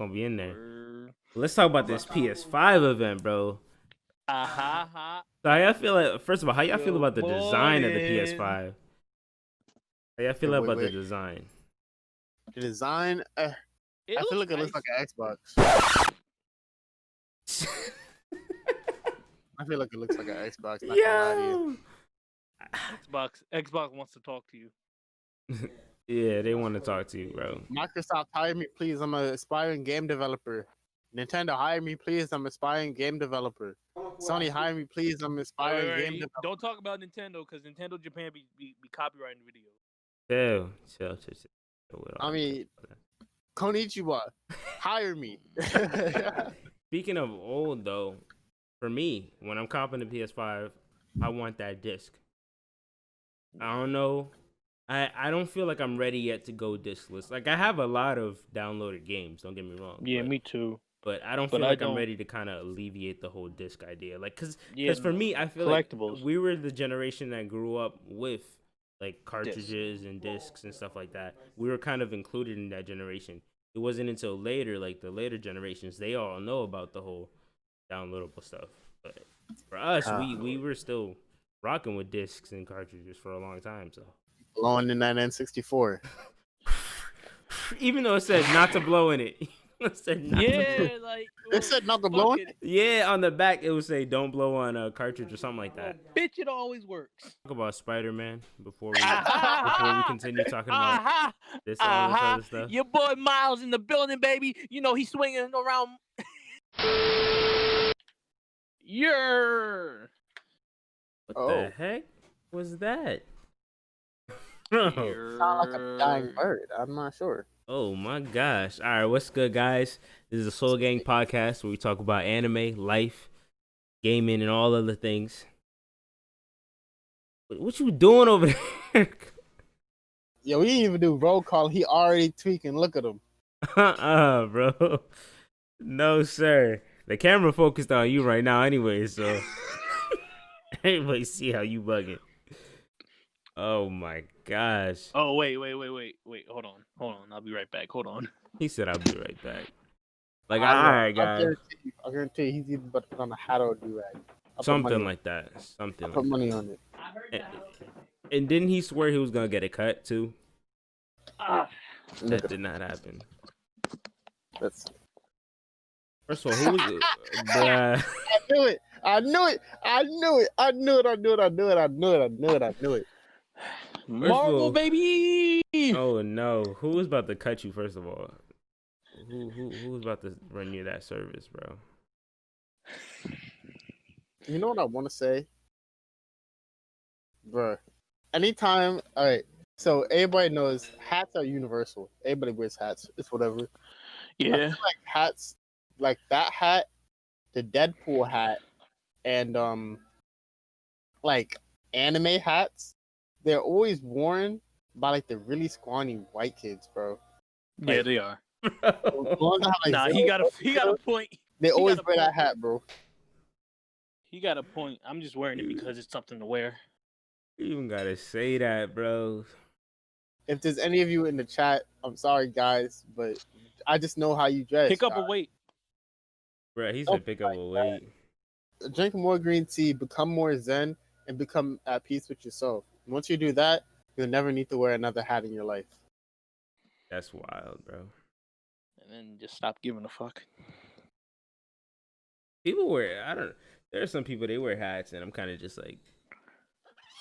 gonna be in there. Let's talk about this PS5 event, bro. So how y'all feel like? First of all, how y'all feel about the design of the PS5? How y'all feel about the design? The design, I feel like it looks like an Xbox. I feel like it looks like an Xbox. Not gonna lie to you. Xbox wants to talk to you. Yeah, they want to talk to you, bro. Microsoft, hire me, please. I'm an aspiring game developer. Nintendo, hire me, please. I'm an aspiring game developer. Sony, hire me, please. I'm an aspiring game developer. Don't talk about Nintendo, because Nintendo Japan be copyrighting videos. Chill. I mean, Konichiwa, hire me. Speaking of old, though, for me, when I'm copping the PS5, I want that disc. I don't know. I don't feel like I'm ready yet to go discless. Like, I have a lot of downloaded games, don't get me wrong. Yeah, me too. But I don't feel like I'm ready to kind of alleviate the whole disc idea. Like, because for me, I feel like we were the generation that grew up with, like, cartridges and discs and stuff like that. We were kind of included in that generation. It wasn't until later, like, the later generations, they all know about the whole downloadable stuff. But for us, we were still rocking with discs and cartridges for a long time, so. Blowing in that N64. Even though it said not to blow in it. It said not to blow in it? Yeah, on the back it would say don't blow on a cartridge or something like that. Bitch, it always works. Talk about Spider-Man before we continue talking about this all this other stuff. Your boy Miles in the building, baby. You know he's swinging around. What the heck was that? Sound like a dying bird. I'm not sure. Oh my gosh. All right, what's good, guys? This is the Soul Gang podcast where we talk about anime, life, gaming, and all other things. What you doing over there? Yo, we didn't even do roll call. He already tweaking. Look at him. Bro. No, sir. The camera focused on you right now anyway, so everybody see how you bugging. Oh my gosh. Oh, wait. Hold on. I'll be right back. Hold on. He said I'll be right back. Like, all right, guys. I guarantee you he's either about to put on a hat or a do-rag. Something like that. I'll put money on it. And didn't he swear he was going to get a cut, too? That did not happen. First of all, who was it? I knew it. Marvel, baby. Oh no, who was about to cut you? First of all, who was about to run you that service, bro? You know what I want to say, bro? Anytime, all right. So everybody knows hats are universal. Everybody wears hats. It's whatever. Yeah. I feel like hats, like that hat, the Deadpool hat, and like anime hats. They're always worn by like the really scrawny white kids, bro. Like, yeah, they are. He got a point. They always wear that hat, bro. He got a point. I'm just wearing it because it's something to wear. You even gotta say that, bro. If there's any of you in the chat, I'm sorry, guys, but I just know how you dress. Pick up a weight. Bro, he said pick up a weight. Drink more green tea, become more zen, and become at peace with yourself. Once you do that, you'll never need to wear another hat in your life. That's wild, bro. And then just stop giving a fuck. People there are some people, they wear hats, and I'm kind of just like,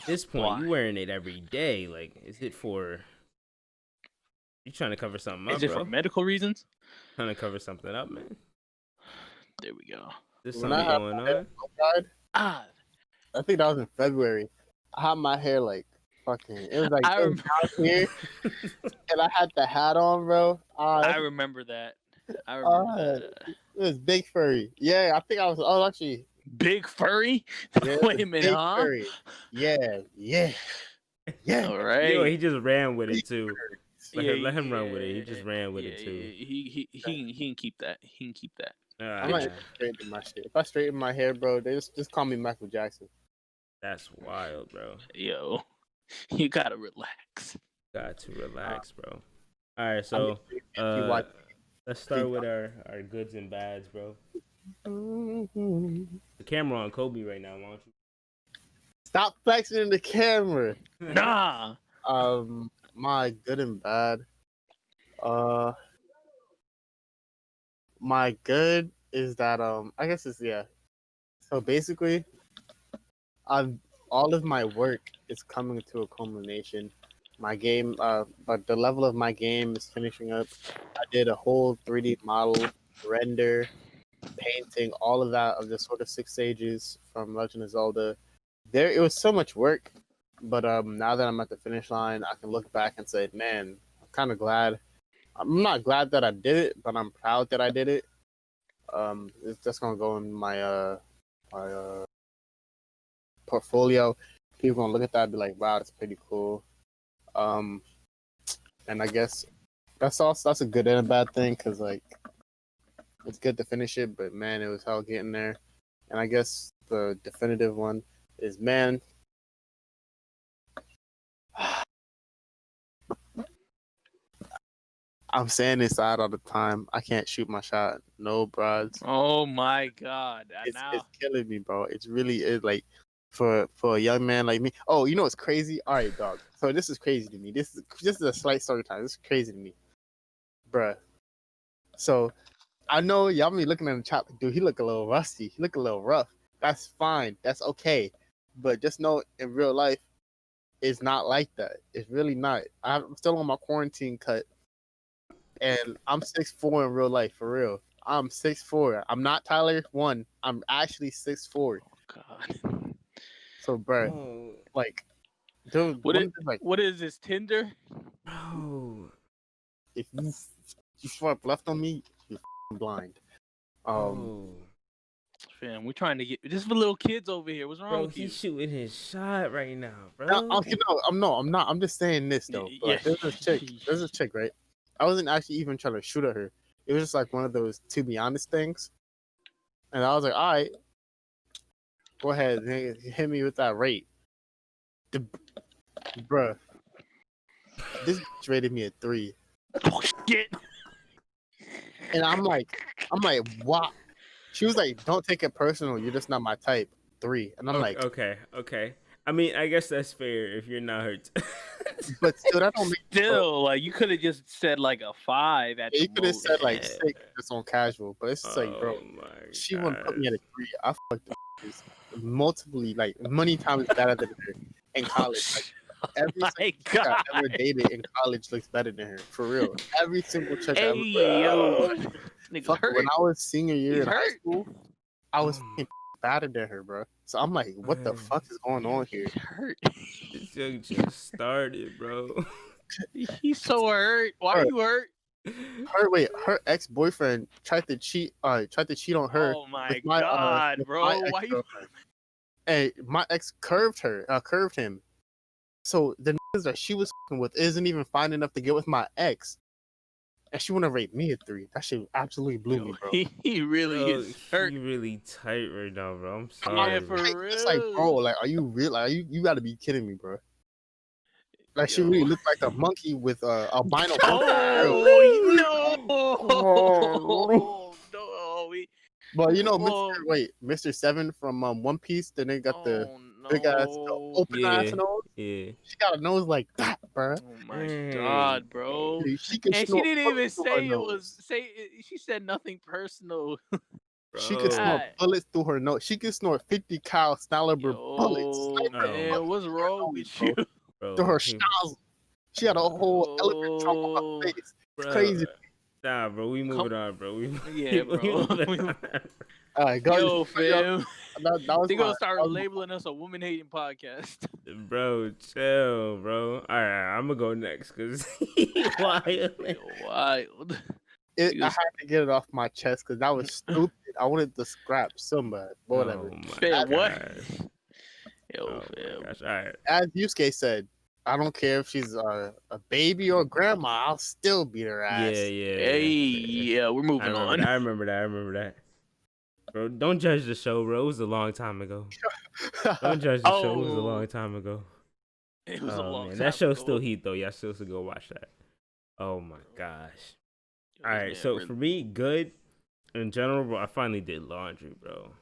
at this point, you wearing it every day. Like, is it for, you trying to cover something up, Is it bro? for medical reasons? Trying to cover something up, man. There we go. There's something going on. I think that was in February. I had my hair like fucking. It was like down here, and I had the hat on, bro. I remember that. It was big furry. Yeah, I think I was. Oh, actually, big furry. Yeah, wait a minute, huh? Furry. Yeah. All right. Yo, he just ran with it too. Let him run with it. He just ran with it too. He can keep that. He can keep that. I might straighten my shit. If I straighten my hair, bro, they just call me Michael Jackson. That's wild, bro. Yo, you gotta relax. Got to relax, bro. All right, so Let's start with our goods and bads, bro. The camera on Kobe right now. Why don't you? Stop flexing in the camera. Nah. My good and bad. My good is that I guess it's yeah. So basically, I've all of my work is coming to a culmination. My game, but the level of my game is finishing up. I did a whole 3D model, render, painting, all of that of the sort of 6 stages from Legend of Zelda. It was so much work, but now that I'm at the finish line, I can look back and say, man, I'm kind of glad. I'm not glad that I did it, but I'm proud that I did it. It's just gonna go in my portfolio. People gonna look at that and be like, wow, that's pretty cool. And I guess that's a good and a bad thing because like it's good to finish it, but man, it was hell getting there. And I guess the definitive one is man. I'm saying this out all the time. I can't shoot my shot. No, broads. Oh my God! It's killing me, bro. It's really is like for a young man like me. Oh, you know what's crazy? All right, dog. So this is crazy to me. This is a slight story time. This is crazy to me, bruh. So I know y'all be looking at the chat like, dude, he look a little rusty. He look a little rough. That's fine. That's okay. But just know in real life, it's not like that. It's really not. I'm still on my quarantine cut. And I'm 6'4" in real life, for real. I'm 6'4". I'm not Tyler 1. I'm actually 6'4". Oh God. So, bro, like, dude, what is this, Tinder? Bro, if you swipe left on me, you're blind. Fam, we're trying to get this for little kids over here. What's wrong with you? He's shooting his shot right now, bro. I'm not. I'm just saying this though. But, like, there's a chick, right? I wasn't actually even trying to shoot at her. It was just like one of those to be honest things. And I was like, all right, go ahead, hit me with that rate. Bruh, this bitch rated me a 3. Oh shit! And I'm like, what? She was like, don't take it personal. You're just not my type. 3. And I'm like, okay. I mean, I guess that's fair if you're not hurt. But still, that don't make like you could have just said like a 5 at you could have said like 6 just on casual, but it's just like, bro, she God. wouldn't put me at a 3. I fucked up multiple, like many times better than her in college. Like every chick I ever dated in college looks better than her, for real. Every single chick I ever. When I was senior year in high school, I was better than her, bro. So I'm like, what the fuck is going on here? This young just started, bro. He's so hurt. Why are you hurt? Her ex-boyfriend tried to cheat on her. Oh my God, bro! Why you? Hey, my ex curved him. So the niggas that she was with isn't even fine enough to get with my ex, and she wanna rate me a 3. That shit absolutely blew me, bro. He really is hurt. He really tight right now, bro. I'm sorry. Yeah, for real. It's like, bro, like, are you real? Like, you gotta be kidding me, bro. Like, she really looked like a monkey with albino. Oh no! But you know, Mr. 7 from One Piece. Then they got the big ass, open ass nose. Yeah, she got a nose like that, bro. Oh my God, bro! She didn't even say it was. She said nothing personal. She could snort bullets through her nose. She could snort 50 cal caliber bullets. Man, what's wrong with you? Through her schnozzle. She had a whole elephant trunk on her face. It's crazy. Nah, bro, we moving on, bro. Yeah, bro. All right, go. Yo, fam. They're gonna start was labeling us a woman-hating podcast. Bro, chill, bro. All right, I'm gonna go next because wild. I had to get it off my chest because that was stupid. I wanted to scrap somebody, whatever. Fam, what? Yo, fam. Gosh, all right. As Yusuke said, I don't care if she's a baby or grandma. I'll still beat her ass. Yeah, we're moving on. I remember that. Bro, don't judge the show, bro. It was a long time ago. Don't judge the show. It was a long time ago. It was a long time That show's ago. still heat, though. Y'all still should go watch that. Oh, my gosh. All right, so for me, good in general, bro. I finally did laundry, bro.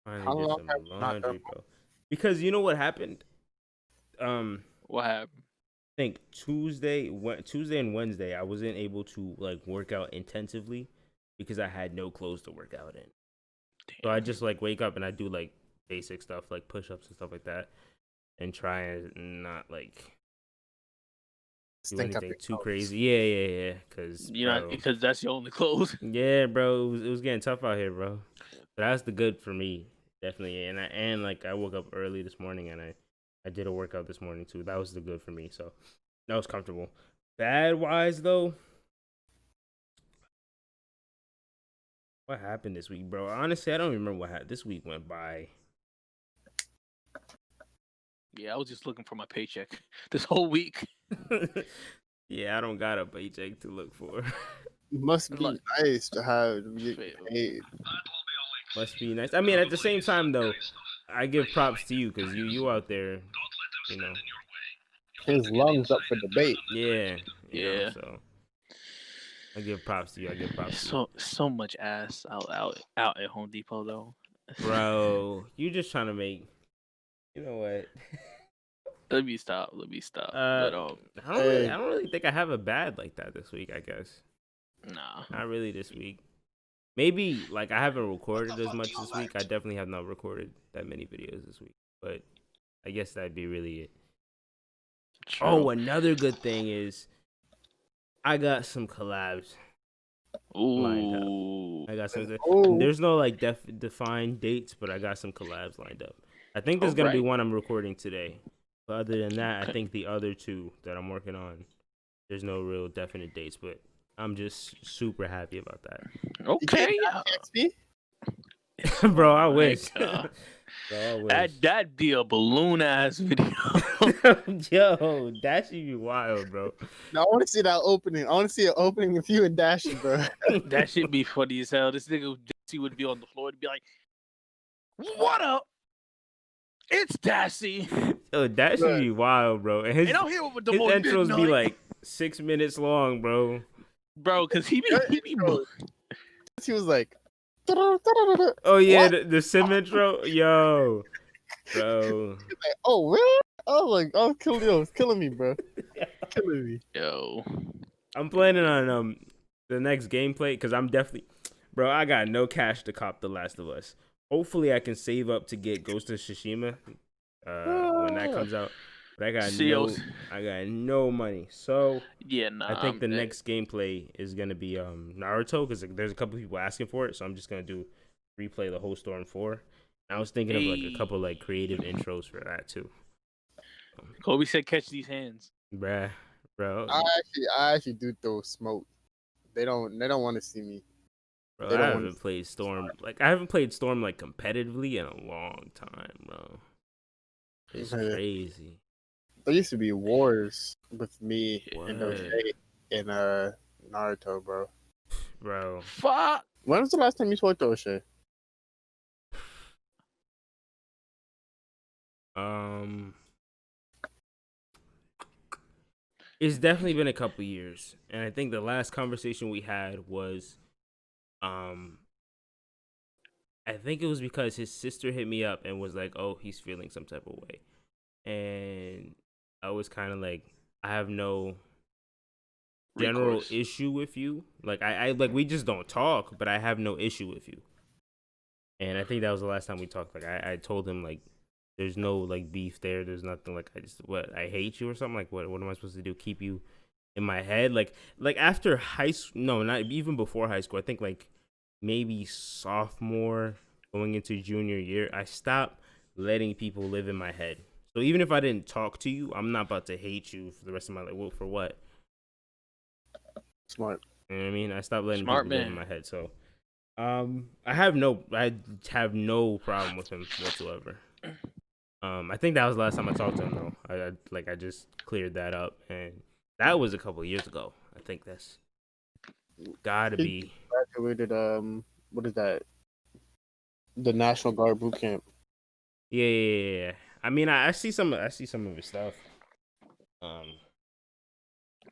Finally did some laundry, bro. Because you know what happened? What happened? I think Tuesday and Wednesday, I wasn't able to like work out intensively because I had no clothes to work out in. Damn. So I just like wake up and I do like basic stuff like push-ups and stuff like that, and try and not like do anything too crazy. Yeah. Because that's your only clothes. Yeah, bro. It was getting tough out here, bro. But that's the good for me, definitely. And like I woke up early this morning and I did a workout this morning too. That was the good for me. So that was comfortable. Bad wise though, what happened this week, bro? Honestly, I don't even remember what happened. This week went by. Yeah, I was just looking for my paycheck this whole week. Yeah, I don't got a paycheck to look for. Must be nice to have paid. Must be nice. I mean, at the same time though, I give props to you because you out there, you know. His lungs up for debate. Yeah. So I give props to you. So much ass out at Home Depot though. Bro, you just trying to make. You know what? Let me stop. But I don't really think I have a bad like that this week. I guess. Nah. Not really this week. Maybe like I haven't recorded as much this week. I definitely have not recorded that many videos this week. But I guess that'd be really it. True. Oh, another good thing is I got some collabs lined up. I got some. There's no like defined dates, but I got some collabs lined up. I think there's gonna be one I'm recording today. But other than that, I think the other two that I'm working on, there's no real definite dates. But I'm just super happy about that. Okay. Bro, I wish. Bro, I wish. That'd be a balloon ass video. Yo, that should be wild, bro. Now I want to see that opening. I want to see an opening with you and Dashy, bro. That should be funny as hell. This nigga Dashy would be on the floor and be like, "What up? It's Dashy." Yo, that should be wild, bro. And his intros be like 6 minutes long, bro. Bro, because he was like, oh yeah, the sim intro, yo, bro. Like, oh really? Oh like, oh, it's killing me, bro. Killing me. Yo, I'm planning on the next gameplay because I'm definitely, bro. I got no cash to cop The Last of Us. Hopefully, I can save up to get Ghost of Tsushima when that comes out. But I got no money. So yeah, I think the next gameplay is gonna be Naruto because there's a couple people asking for it. So I'm just gonna replay the whole Storm 4. I was thinking of like a couple like creative intros for that too. Kobe said, "Catch these hands, bro." I actually do throw smoke. They don't want to see me. Bro, I haven't played Storm like competitively in a long time, bro. It's crazy. There used to be wars with me and Naruto, bro. Bro. Fuck. When was the last time you talked to O'Shea? It's definitely been a couple years, and I think the last conversation we had was, I think it was because his sister hit me up and was like, "Oh, he's feeling some type of way," and I was kind of like, "I have no general issue with you. Like, I like we just don't talk, but I have no issue with you." And I think that was the last time we talked. Like, I told him like, there's no like beef there. There's nothing like I hate you or something. Like what am I supposed to do? Keep you in my head? Like after high school? No, not even before high school. I think like maybe sophomore going into junior year, I stopped letting people live in my head. So even if I didn't talk to you, I'm not about to hate you for the rest of my life. Well, for what? Smart. You know what I mean? I stopped letting people live in my head. So I have no problem with him whatsoever. I think that was the last time I talked to him though. I just cleared that up, and that was a couple of years ago. I think that's gotta be graduated. What is that? The National Guard boot camp. Yeah. I mean, I see some of his stuff.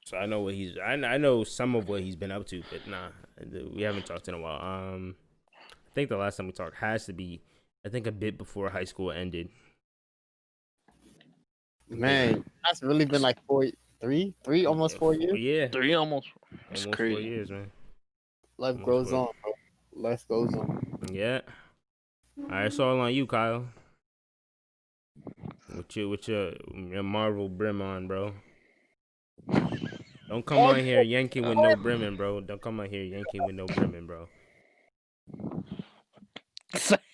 So I know what he's. I know some of what he's been up to, but nah, we haven't talked in a while. I think the last time we talked has to be, I think, a bit before high school ended. Man, that's really been like three, almost 4 years. Yeah, 3 almost. It's almost crazy. 4 years, man. Life goes on, bro. Life goes on. Yeah. All right, it's all on you, Kyle. With your Marvel brim on, bro. Don't come on here yanking with no brimming, bro. Don't come on here yanking with no brimming, bro.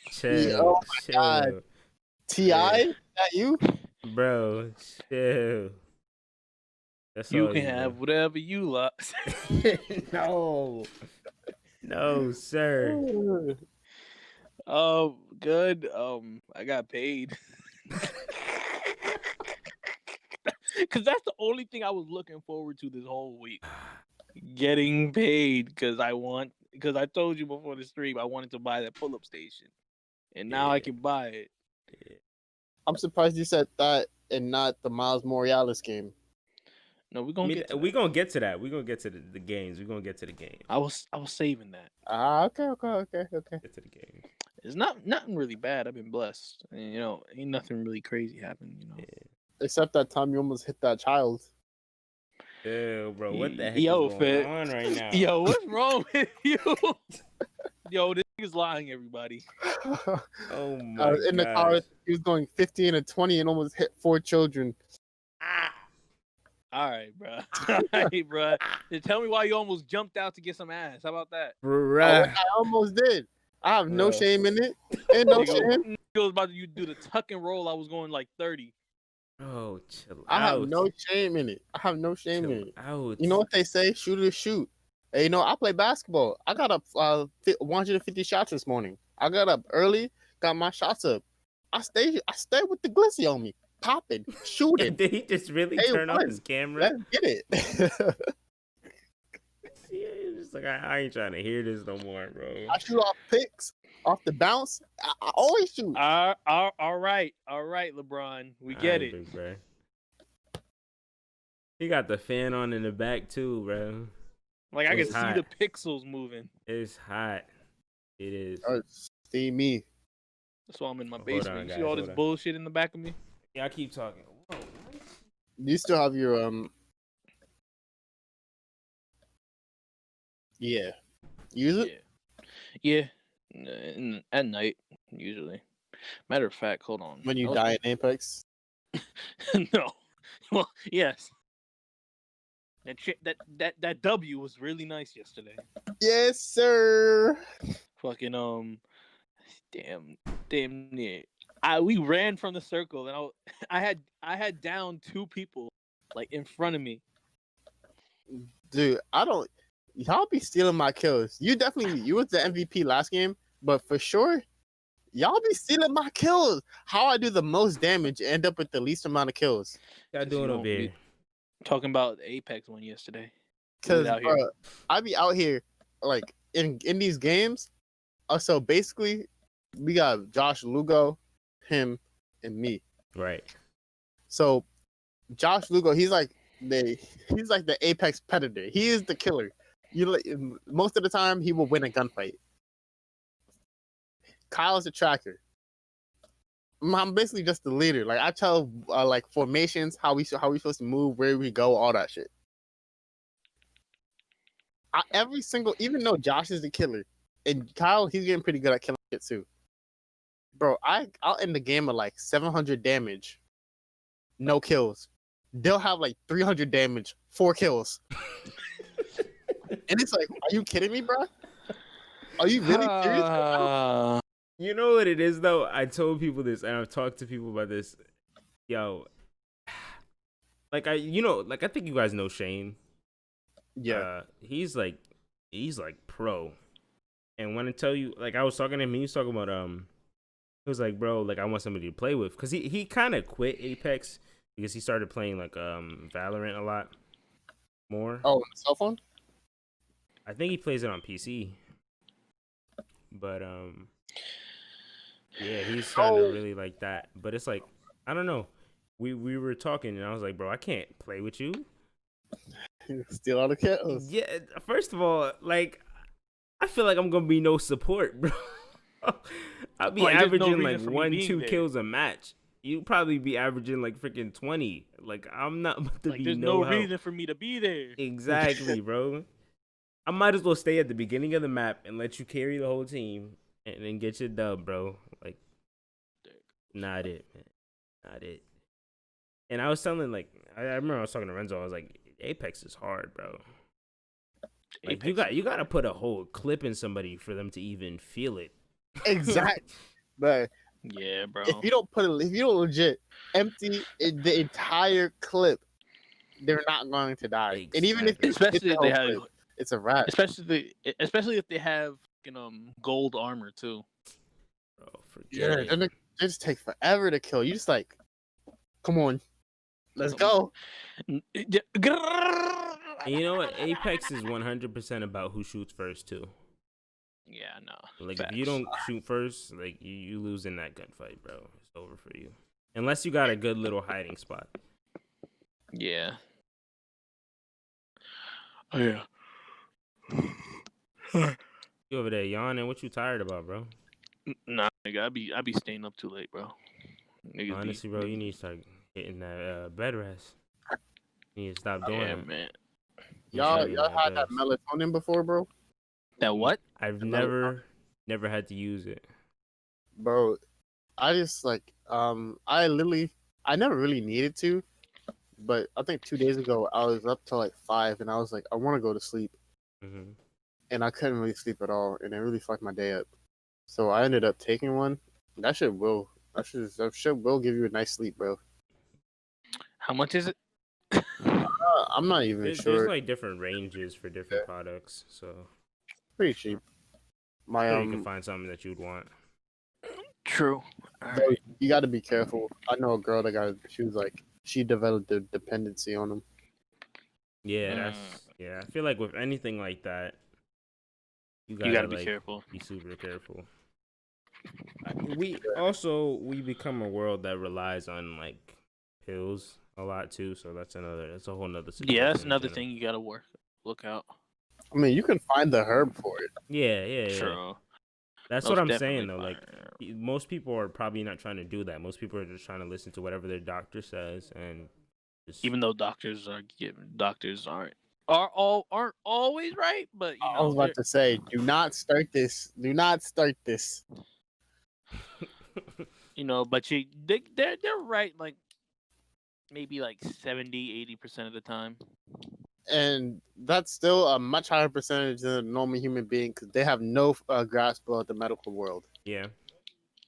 Chill. Oh my God. T.I.? Is that you? Bro, chill. That's you all can have whatever you like. No. No, sir. Good. I got paid. Cause that's the only thing I was looking forward to this whole week. Getting paid because I told you before the stream I wanted to buy that pull-up station. And now I can buy it. Yeah. I'm surprised you said that and not the Miles Morales game. No, we're gonna get to that. We're gonna get to that. We're gonna get to the games. We're gonna get to the games. I was saving that. Okay. Get to the games. It's nothing really bad. I've been blessed. And, ain't nothing really crazy happened, Yeah. Except that time you almost hit that child. Ew, bro, what the heck is going on right now? Yo, what's wrong with you? Yo, this nigga's lying, everybody. Oh my god. In the car, he was going 15 and 20 and almost hit 4 children. All right, bro. All right, bro. Tell me why you almost jumped out to get some ass. How about that? I almost did. I have no shame in it. Ain't no shame. I was about to do the tuck and roll. I was going like 30. Oh, chill out. I have no shame in it. Chill in it. out. You know what they say? Shooters shoot. Hey, I play basketball. I got up 150 shots this morning. I got up early, got my shots up. I stay with the glizzy on me, popping, shooting. Did he just really turn off his camera? Let's get it. It's just like I ain't trying to hear this no more, bro. I shoot off picks, off the bounce. I always shoot. All right, LeBron. We get it. Big bro. He got the fan on in the back too, bro. Like I can see the pixels moving. It's hot. It is. See me. That's why I'm in my basement. You see all this bullshit in the back of me? Yeah, I keep talking. Whoa, Do you still have your Yeah. Use it? Yeah. At night, usually. Matter of fact, hold on. When you die in Apex? No. Well, yes. That W was really nice yesterday. Yes, sir. Fucking damn near. We ran from the circle and I had down 2 people like in front of me. Dude, y'all be stealing my kills. You was the MVP last game, but for sure, y'all be stealing my kills. How I do the most damage and end up with the least amount of kills. Y'all doing over here? Talking about the Apex one yesterday. Because I be out here like in these games. So basically, we got Josh Lugo, him, and me. Right. So Josh Lugo, he's like the apex predator. He is the killer. Most of the time, he will win a gunfight. Kyle's a tracker. I'm basically just the leader. Like I tell like formations, how we supposed to move, where we go, all that shit. Even though Josh is the killer, and Kyle, he's getting pretty good at killing shit too. Bro, I'll end the game at like 700 damage, no kills. They'll have like 300 damage, 4 kills. And it's like, are you kidding me, bro? Are you really serious? You know what it is though? I told people this, and I've talked to people about this. Yo, I think you guys know Shane. Yeah, he's like pro. And when I tell you, like, I was talking to him, he was talking about he was like, bro, like I want somebody to play with, because he kind of quit Apex because he started playing like Valorant a lot more. Oh, on the cell phone? I think he plays it on PC. But yeah, he's starting to really like that. But it's like, I don't know. We were talking and I was like, bro, I can't play with you. Steal all the kills. Yeah, first of all, like, I feel like I'm gonna be no support, bro. I'll be averaging like 1-2 kills a match. You probably be averaging like freaking 20. Like, I'm not about to be there's no reason for me to be there. Exactly, bro. I might as well stay at the beginning of the map and let you carry the whole team and then get your dub, bro. Like, not it, man. Not it. And I was telling, like, I remember I was talking to Renzo. I was like, Apex is hard, bro. Like, you got to put a whole clip in somebody for them to even feel it. Exactly. But yeah, bro. If you don't legit empty the entire clip, they're not going to die. Exactly. And even if especially if they have clip, it's a wrap. Especially if they have gold armor too. Bro, forget it. And it just takes forever to kill. You just like, come on, let's go. And you know what? Apex is 100% about who shoots first too. Yeah, no. Like, if you don't shoot first, like, you lose in that gunfight, bro. It's over for you. Unless you got a good little hiding spot. Yeah. Oh yeah. You over there yawning? What you tired about, bro? Nah, nigga, I be staying up too late, bro. Niggas honestly, bro, you need to start hitting that bed rest. You need to stop doing it, man. Y'all had that melatonin before, bro? That what? I've never had to use it, bro. I just like I never really needed to, but I think 2 days ago I was up till like 5 and I was like, I want to go to sleep, and I couldn't really sleep at all, and it really fucked my day up. So I ended up taking one. That shit will give you a nice sleep, bro. How much is it? I'm not even sure. There's like different ranges for different products, so pretty cheap. You can find something that you'd want. True. Right. You got to be careful. I know a girl that she developed a dependency on them. Yeah, I feel like with anything like that, you gotta be careful. Be super careful. We become a world that relies on like pills a lot too, so that's a whole nother situation. Yeah, that's another thing you gotta look out. I mean, you can find the herb for it. Yeah. True. That's what I'm saying though. Like, most people are probably not trying to do that. Most people are just trying to listen to whatever their doctor says, and even though doctors aren't always right, but I was about to say, do not start this. But they're right, like maybe like 70-80% of the time. And that's still a much higher percentage than a normal human being because they have no grasp of the medical world. Yeah,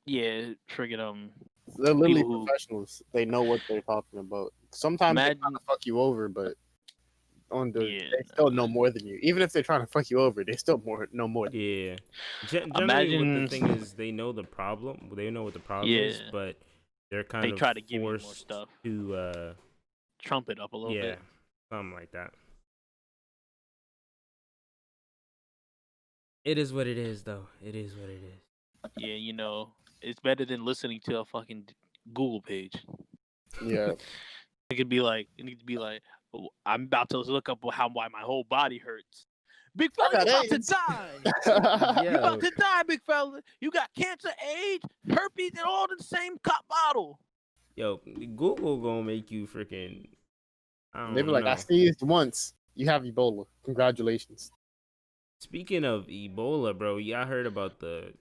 friggin' they're literally professionals. They know what they're talking about. Sometimes they're trying to fuck you over, but they still know more than you. Even if they're trying to fuck you over, they still know more. Yeah. Generally, what the thing is, they know the problem. They know what the problem is, but they try to give you more stuff to trump it up a little bit. Yeah, something like that. It is what it is, though. It is what it is. Yeah, it's better than listening to a fucking Google page. Yeah. It need to be like, I'm about to look up why my whole body hurts. Big fella, you about to die. You about to die, big fella. You got cancer, AIDS, herpes, and all in the same cop bottle. Yo, Google gonna make you freaking. They be like, I sneezed once. You have Ebola. Congratulations. Speaking of Ebola, bro, y'all heard about the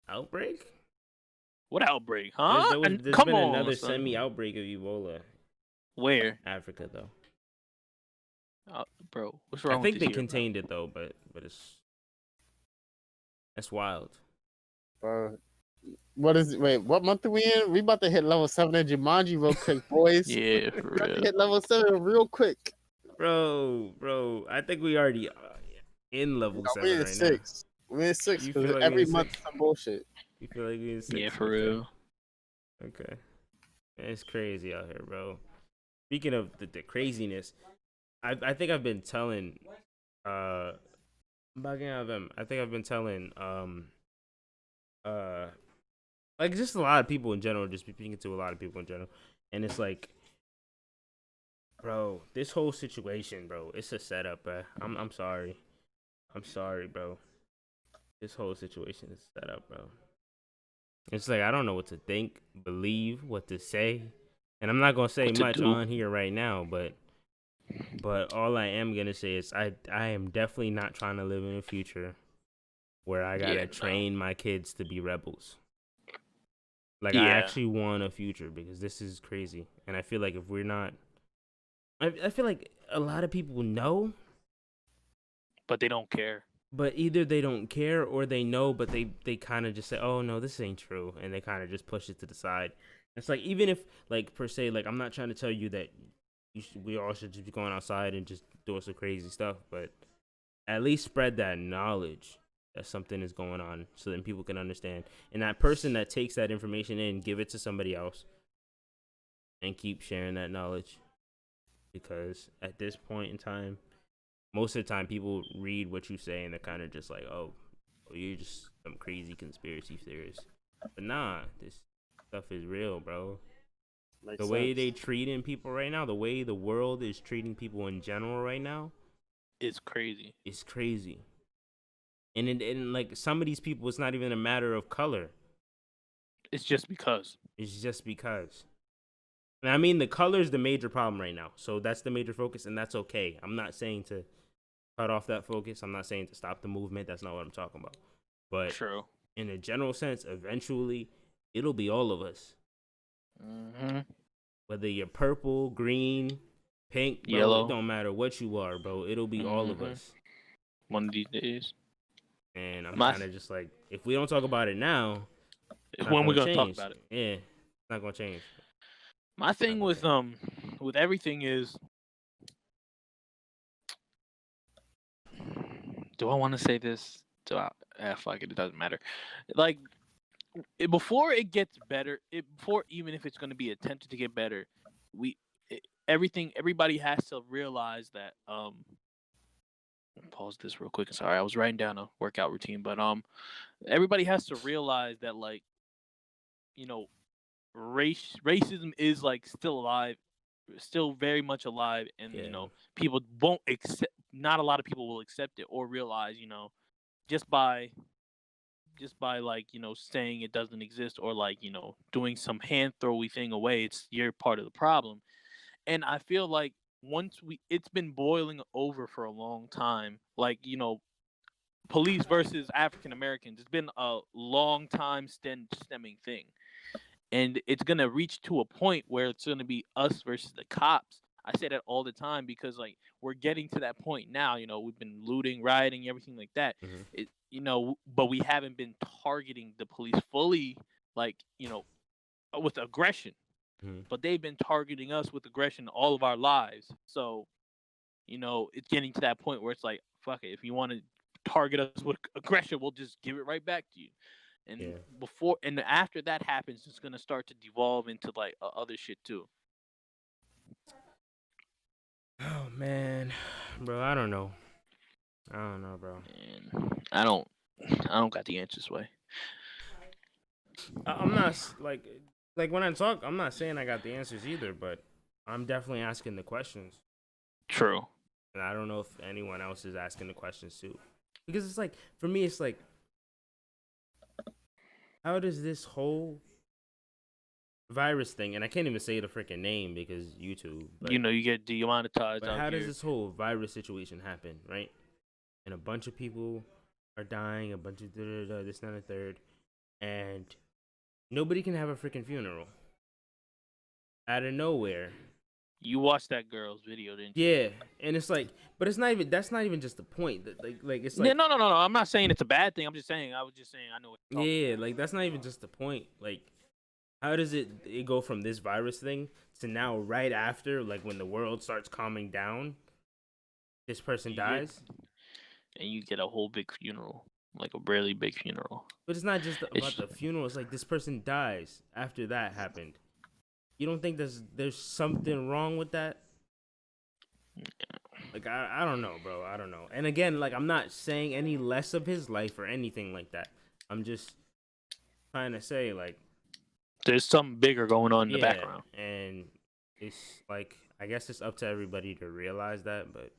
outbreak? What outbreak, huh? There's been another semi-outbreak of Ebola. Where? Africa, though. Bro, what's wrong? I think they contained it though, but that's wild. What is it? Wait, what month are we in? We about to hit level 7 in Jumanji real quick, boys. Yeah, for real. Hit level 7 real quick. Bro, I think we already in level 7 we're in right 6. Now. We're in 6 because every month some bullshit. You feel like we're in 6? Yeah, for real. Okay. It's crazy out here, bro. Speaking of the craziness, I think I've been telling like just a lot of people in general, just speaking to a lot of people in general, and it's like Bro, this whole situation, bro, it's a setup, bro. I'm sorry. I'm sorry, bro. This whole situation is set up, bro. It's like I don't know what to think, believe, what to say. And I'm not gonna say much on here right now, but all I am gonna say is I am definitely not trying to live in a future where I gotta train my kids to be rebels. Like I actually want a future because this is crazy. And I feel like if we're not, I feel like a lot of people know, but they don't care. But either they don't care or they know, but they kind of just say, "Oh no, this ain't true," and they kind of just push it to the side. It's like even if like per se, like I'm not trying to tell you that we all should just be going outside and just doing some crazy stuff, but at least spread that knowledge that something is going on so that people can understand. And that person that takes that information in, give it to somebody else, and keep sharing that knowledge, because at this point in time, most of the time people read what you say and they're kind of just like, oh, you're just some crazy conspiracy theorist. But nah, this stuff is real, bro. The way they treating people right now, the way the world is treating people in general right now, it's crazy. It's crazy. And like some of these people, it's not even a matter of color. It's just because. It's just because. And I mean, the color is the major problem right now. So that's the major focus, and that's okay. I'm not saying to cut off that focus. I'm not saying to stop the movement. That's not what I'm talking about. But true. In a general sense, eventually, it'll be all of us. Mm-hmm. Whether you're purple, green, pink, bro, yellow, it don't matter what you are, bro. It'll be all of us. One of these days. And I'm kind of just like, if we don't talk about it now, when we're gonna talk about it? Yeah, it's not gonna change. My thing with everything is, do I want to say this? Fuck it, it doesn't matter. Like, before it gets better, before even if it's going to be attempted to get better, everybody has to realize that. Pause this real quick. Sorry, I was writing down a workout routine, but everybody has to realize that, like, you know, racism is like still alive, still very much alive, and you know, people won't accept. Not a lot of people will accept it or realize, you know, just by like, you know, saying it doesn't exist, or like, you know, doing some hand throwy thing away, you're part of the problem. And I feel like it's been boiling over for a long time, like, you know, police versus African Americans. It's been a long time stemming thing, and it's gonna reach to a point where it's gonna be us versus the cops. I say that all the time because, like, we're getting to that point now. You know, we've been looting, rioting, everything like that. Mm-hmm. You know, but we haven't been targeting the police fully, like, you know, with aggression. Mm-hmm. But they've been targeting us with aggression all of our lives. So, you know, it's getting to that point where it's like, fuck it. If you want to target us with aggression, we'll just give it right back to you. And before and after that happens, it's gonna start to devolve into like other shit too. Oh man, bro, I don't know, bro. Man, I don't got the answers, way. I'm not like when I talk, I'm not saying I got the answers either, but I'm definitely asking the questions. True. And I don't know if anyone else is asking the questions too, because it's like, for me, it's like, how does this whole virus thing, and I can't even say the freaking name because YouTube, but, you know, you get demonetized. But how does this whole virus situation happen, right? And a bunch of people are dying, a bunch of this, that, and the third, and nobody can have a freaking funeral out of nowhere. You watched that girl's video, didn't you? Yeah, and it's like, but it's not even. That's not even just the point. Like it's like. Yeah, no. I'm not saying it's a bad thing. I was just saying I know. Yeah, like that's not even just the point. Like, how does it go from this virus thing to now right after, like when the world starts calming down, this person dies, and you get a whole big funeral, like a really big funeral. But it's not just about the funeral. It's like this person dies after that happened. You don't think there's something wrong with that? Yeah. Like, I don't know, bro. I don't know. And again, like, I'm not saying any less of his life or anything like that. I'm just trying to say, like, there's something bigger going on in the background. And it's like, I guess it's up to everybody to realize that, but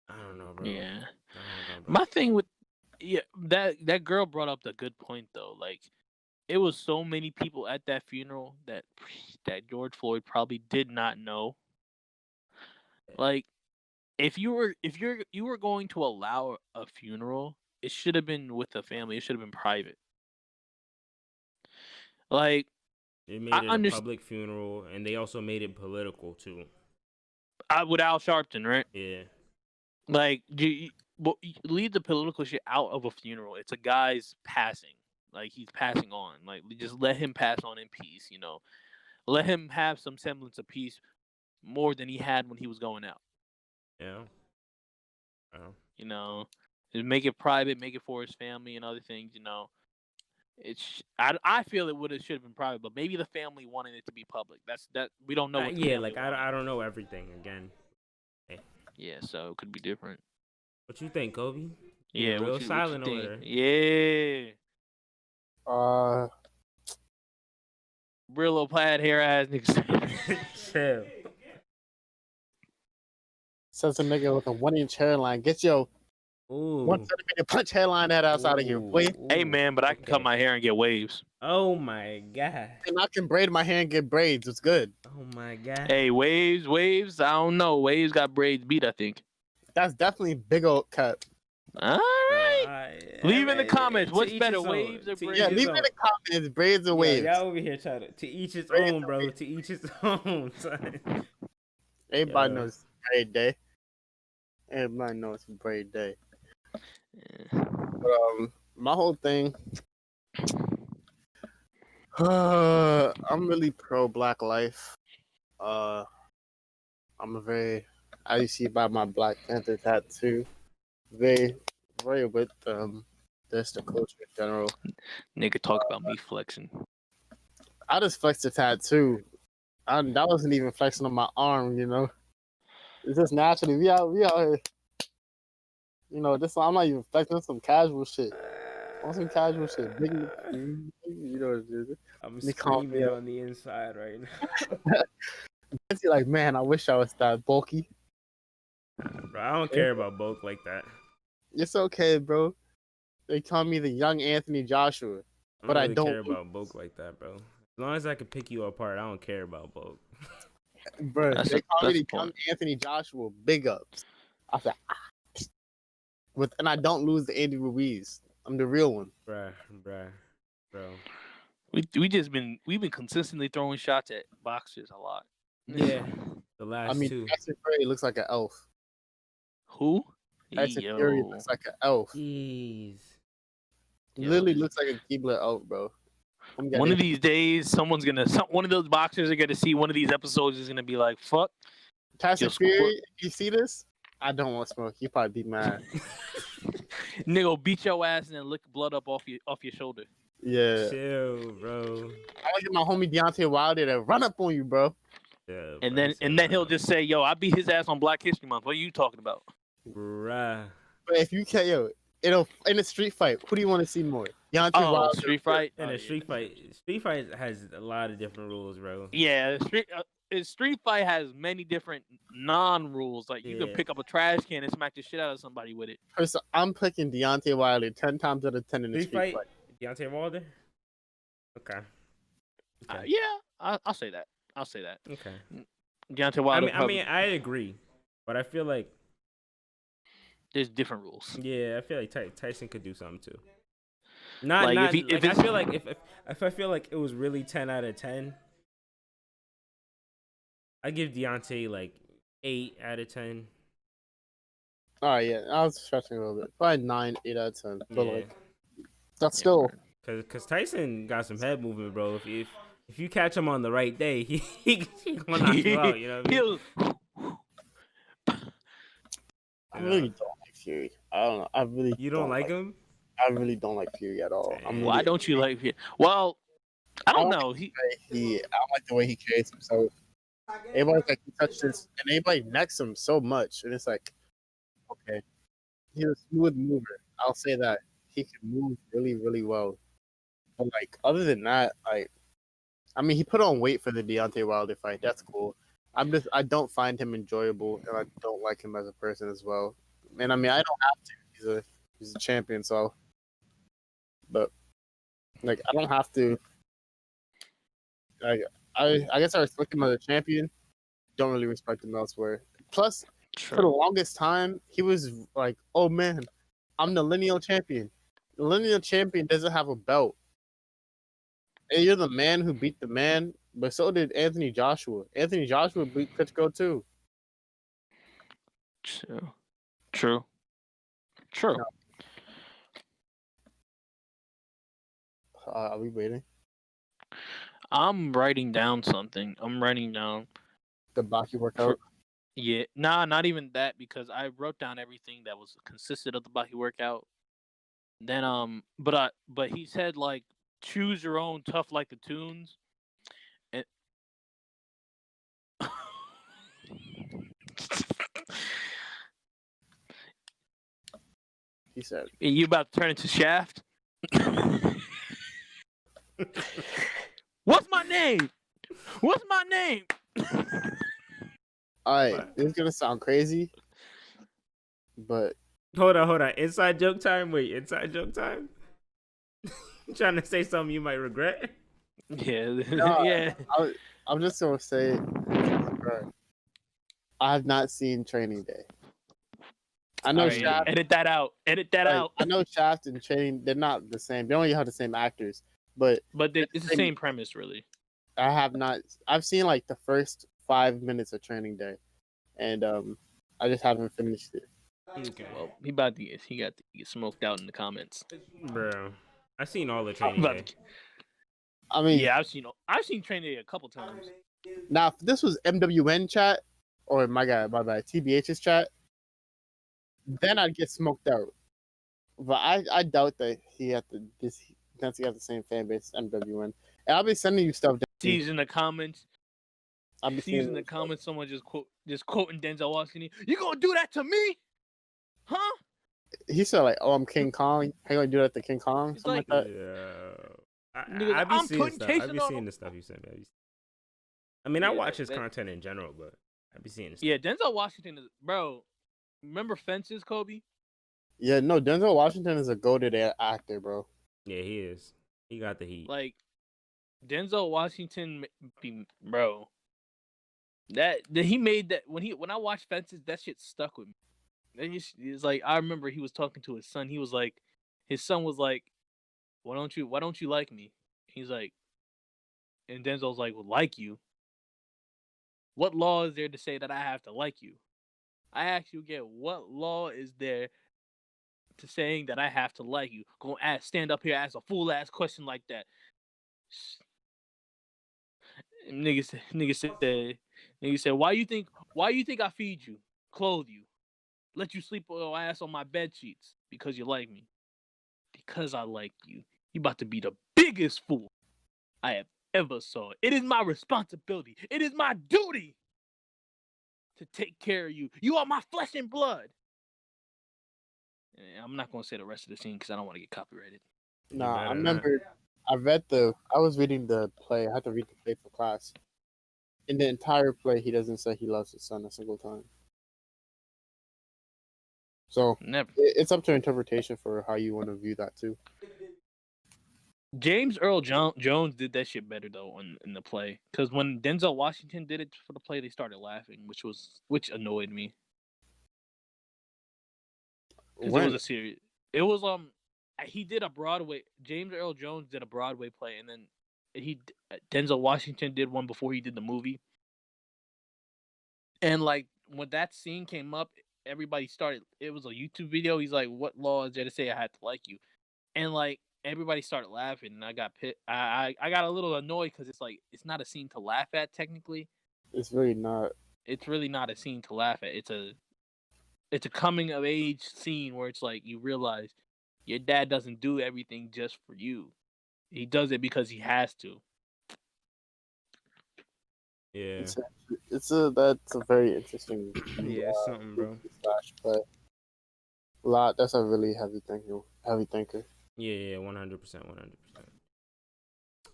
I don't know, bro. Yeah. I don't know, bro. My thing with that girl brought up the good point though. Like, it was so many people at that funeral that George Floyd probably did not know. Like, if you were going to allow a funeral, it should have been with the family. It should have been private. Like, They made it a public funeral, and they also made it political too. With Al Sharpton, right? Yeah. Like, leave the political shit out of a funeral. It's a guy's passing. Like, he's passing on. Like, just let him pass on in peace. You know, let him have some semblance of peace more than he had when he was going out. Yeah. You know, just make it private, make it for his family and other things. You know, I feel it should have been private, but maybe the family wanted it to be public. That we don't know. What I don't know everything again. Hey. Yeah, so it could be different. What you think, Kobe? Yeah, real silent over there. Yeah. Real little plaid hair ass niggas. Chill. Says a nigga with a 1-inch hairline. Get your 1 centimeter punch hairline that ass out of here, boy. Hey man, but I can cut my hair and get waves. Oh my god. And I can braid my hair and get braids. It's good. Oh my god. Hey, waves. I don't know. Waves got braids beat, I think. That's definitely big old cut. All right. Leave in the comments. What's better, waves or braids? Yeah, leave in the comments. Braids or waves. Y'all over here trying to each his own, bro. To each his own, son. Everybody knows it's braid day. Everybody knows it's braid day. Yeah. But, my whole thing. I'm really pro Black life. I you see by my Black Panther tattoo. Very with this the culture in general. Nigga talk about me flexing. I just flexed the tattoo. That wasn't even flexing on my arm, you know. It's just naturally we out here. You know, I'm not even flexing some casual shit. On some casual shit. Big, you know, I'm screaming on the inside right now. It's like, man, I wish I was that bulky. Bro, I don't care about bulk like that. It's okay, bro. They call me the young Anthony Joshua, but I don't care about bulk like that, bro. As long as I can pick you apart, I don't care about bulk. Bro, they call me the young Anthony Joshua. Big ups. I said, and I don't lose the Andy Ruiz. I'm the real one, bro. We've been consistently throwing shots at boxers a lot. Yeah, the last two. Tyson Fury looks like an elf. Who? Tyson Fury looks like an elf. Jeez. Literally looks like a Keebler elf, bro. One of these days, one of those boxers are gonna see one of these episodes is gonna be like, "Fuck." Tyson Fury, you see this? I don't want smoke. You probably be mad. Nigga, beat your ass and then lick blood up off your shoulder. Yeah. Chill, bro. I want to get my homie Deontay Wilder to run up on you, bro. Yeah, and then he'll just say, "Yo, I beat his ass on Black History Month. What are you talking about?" Bruh. But if you can't, in a street fight, who do you want to see more? Deontay Wilder. Street fight. In a street fight. Street fight has a lot of different rules, bro. Yeah, street fight has many different non-rules. Like you can pick up a trash can and smack the shit out of somebody with it. So I'm picking Deontay Wilder 10 times out of 10 in a street fight. Deontay Wilder. Okay. I'll say that. Okay. Deontay Wilder. I mean, I agree, but I feel like there's different rules. Yeah, I feel like Tyson could do something too. I feel like if I feel like it was really 10 out of 10, I give Deontay like 8 out of 10. All right, yeah, I was stretching a little bit. Probably 9, 8 out of 10. But like, that's still because Tyson got some head movement, bro. If you catch him on the right day, he gonna knock you out. You know what I mean? I really don't like Fury. I don't know. I really. You don't like him? I really don't like Fury at all. Why don't you like Fury? Well, I don't know. I don't like the way he carries himself. Everybody's like, he touched this, and everybody necks him so much, and it's like, okay, he's a smooth mover. I'll say that he can move really, really well. But like, other than that, like, I mean, he put on weight for the Deontay Wilder fight. That's cool. I don't find him enjoyable, and I don't like him as a person as well. And I mean, I don't have to. He's a champion, so. But like, I don't have to. I guess I respect him as a champion. Don't really respect him elsewhere. Plus, for the longest time, he was like, "Oh man, I'm the lineal champion." The lineal champion doesn't have a belt. And you're the man who beat the man, but so did Anthony Joshua. Anthony Joshua beat Klitschko too. True. Are we waiting? I'm writing down something. I'm writing down the Baki workout. Not even that, because I wrote down everything that was consisted of the Baki workout. Then but he said like choose your own tough like the tunes. And he said, "You about to turn into Shaft?" What's my name? What's my name? All right, this is gonna sound crazy, but hold on. Inside joke time. Wait, inside joke time. Trying to say something you might regret. Yeah, yeah. I'm just gonna say, I have not seen Training Day. I know Shaft. Edit that out. I know Shaft and Training, they're not the same. They only have the same actors, but it's the same premise, really. I have not. I've seen like the first 5 minutes of Training Day, and I just haven't finished it. Okay. Well, he got to get smoked out in the comments, bro. I've seen all the Training Day. I mean, yeah, I've seen Training Day a couple times. Now, if this was MWN chat or my bad, TBH's chat, then I'd get smoked out. But I doubt that he had the same fan base as MWN. And I'll be sending you stuff. Sees in the comments. Sees in the comments someone just quoting Denzel Washington. You gonna do that to me? Huh? He said like, "Oh, I'm King Kong. How you gonna do that to King Kong?" Something like that. Yeah. I be seeing stuff. I be seeing the stuff you said, man. I mean, I watch his content in general, but I be seeing this. Yeah, Denzel Washington is, bro. Remember Fences, Kobe? Yeah, no, Denzel Washington is a goated actor, bro. Yeah, he is. He got the heat. Like Denzel Washington, bro. That he made that when I watched Fences, that shit stuck with me. It's like I remember he was talking to his son. His son was like, why don't you like me? He's like, and Denzel's like, well, like you? What law is there to say that I have to like you? I ask you again, what law is there to saying that I have to like you? Go stand up here, ask a fool ass question like that. Nigga said, why you think I feed you, clothe you, let you sleep your ass on my bed sheets? Because you like me. Because I like you. You about to be the biggest fool I have ever saw. It is my responsibility. It is my duty to take care of you. You are my flesh and blood. I'm not going to say the rest of the scene because I don't want to get copyrighted. Nah, I remember I was reading the play. I had to read the play for class. In the entire play, he doesn't say he loves his son a single time. So it's up to interpretation for how you want to view that too. James Earl Jones did that shit better though in the play, because when Denzel Washington did it for the play, they started laughing, which annoyed me. Because it was a series. It was he did a Broadway. James Earl Jones did a Broadway play, and then Denzel Washington did one before he did the movie. And like when that scene came up, everybody started. It was a YouTube video. He's like, "What law is there to say I had to like you?" And like everybody started laughing, and I got pissed. I got a little annoyed because it's like it's not a scene to laugh at technically. It's really not. It's really not a scene to laugh at. It's a coming of age scene where it's like you realize your dad doesn't do everything just for you. He does it because he has to. Yeah. That's a very interesting. Yeah, something, bro. But that's a really heavy thinker. Yeah, 100%.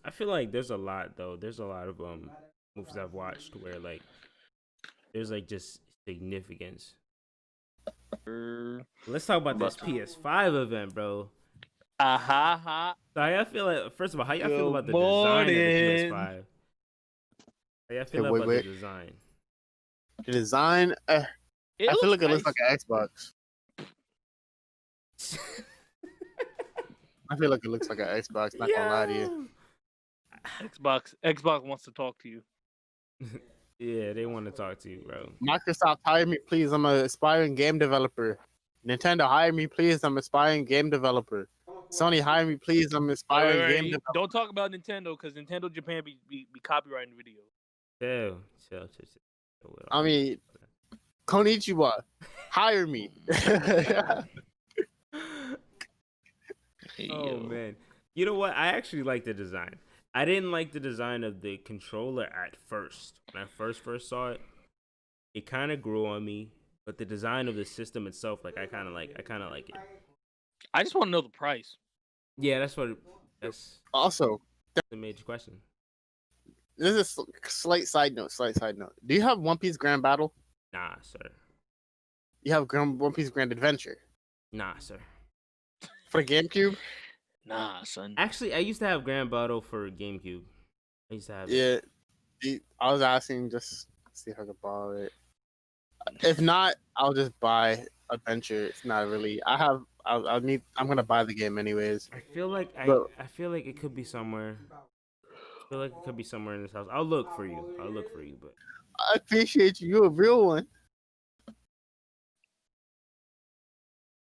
I feel like there's a lot though. There's a lot of movies I've watched where like there's like just significance. Let's talk about this PS5 event, bro. So how y'all feel like? First of all, how y'all feel about the design of the PS5? How y'all feel about the design? The design, I feel like it looks like an Xbox. I feel like it looks like an Xbox. Not gonna lie to you. Xbox wants to talk to you. Yeah, they want to talk to you, bro. Microsoft, hire me, please. I'm an aspiring game developer. Nintendo, hire me, please. I'm an aspiring game developer. Sony, hire me, please. I'm an aspiring game developer. Don't talk about Nintendo, because Nintendo Japan be copyrighting videos. Chill. I mean, Konichiwa, hire me. Oh man, you know what? I actually like the design. I didn't like the design of the controller at first. When I first saw it, it kind of grew on me. But the design of the system itself, like I kind of like it. I just want to know the price. Yeah, that's also the major question. This is a slight side note. Do you have One Piece Grand Battle? Nah, sir. You have One Piece Grand Adventure? Nah, sir. For the GameCube? Nah, son. Actually, I used to have Grand Battle for GameCube. I used to have it. I was asking just see if I could borrow it. If not, I'll just buy Adventure. It's not really. I'm gonna buy the game anyways. I feel like it could be somewhere. I feel like it could be somewhere in this house. I'll look for you, but I appreciate you. You're a real one.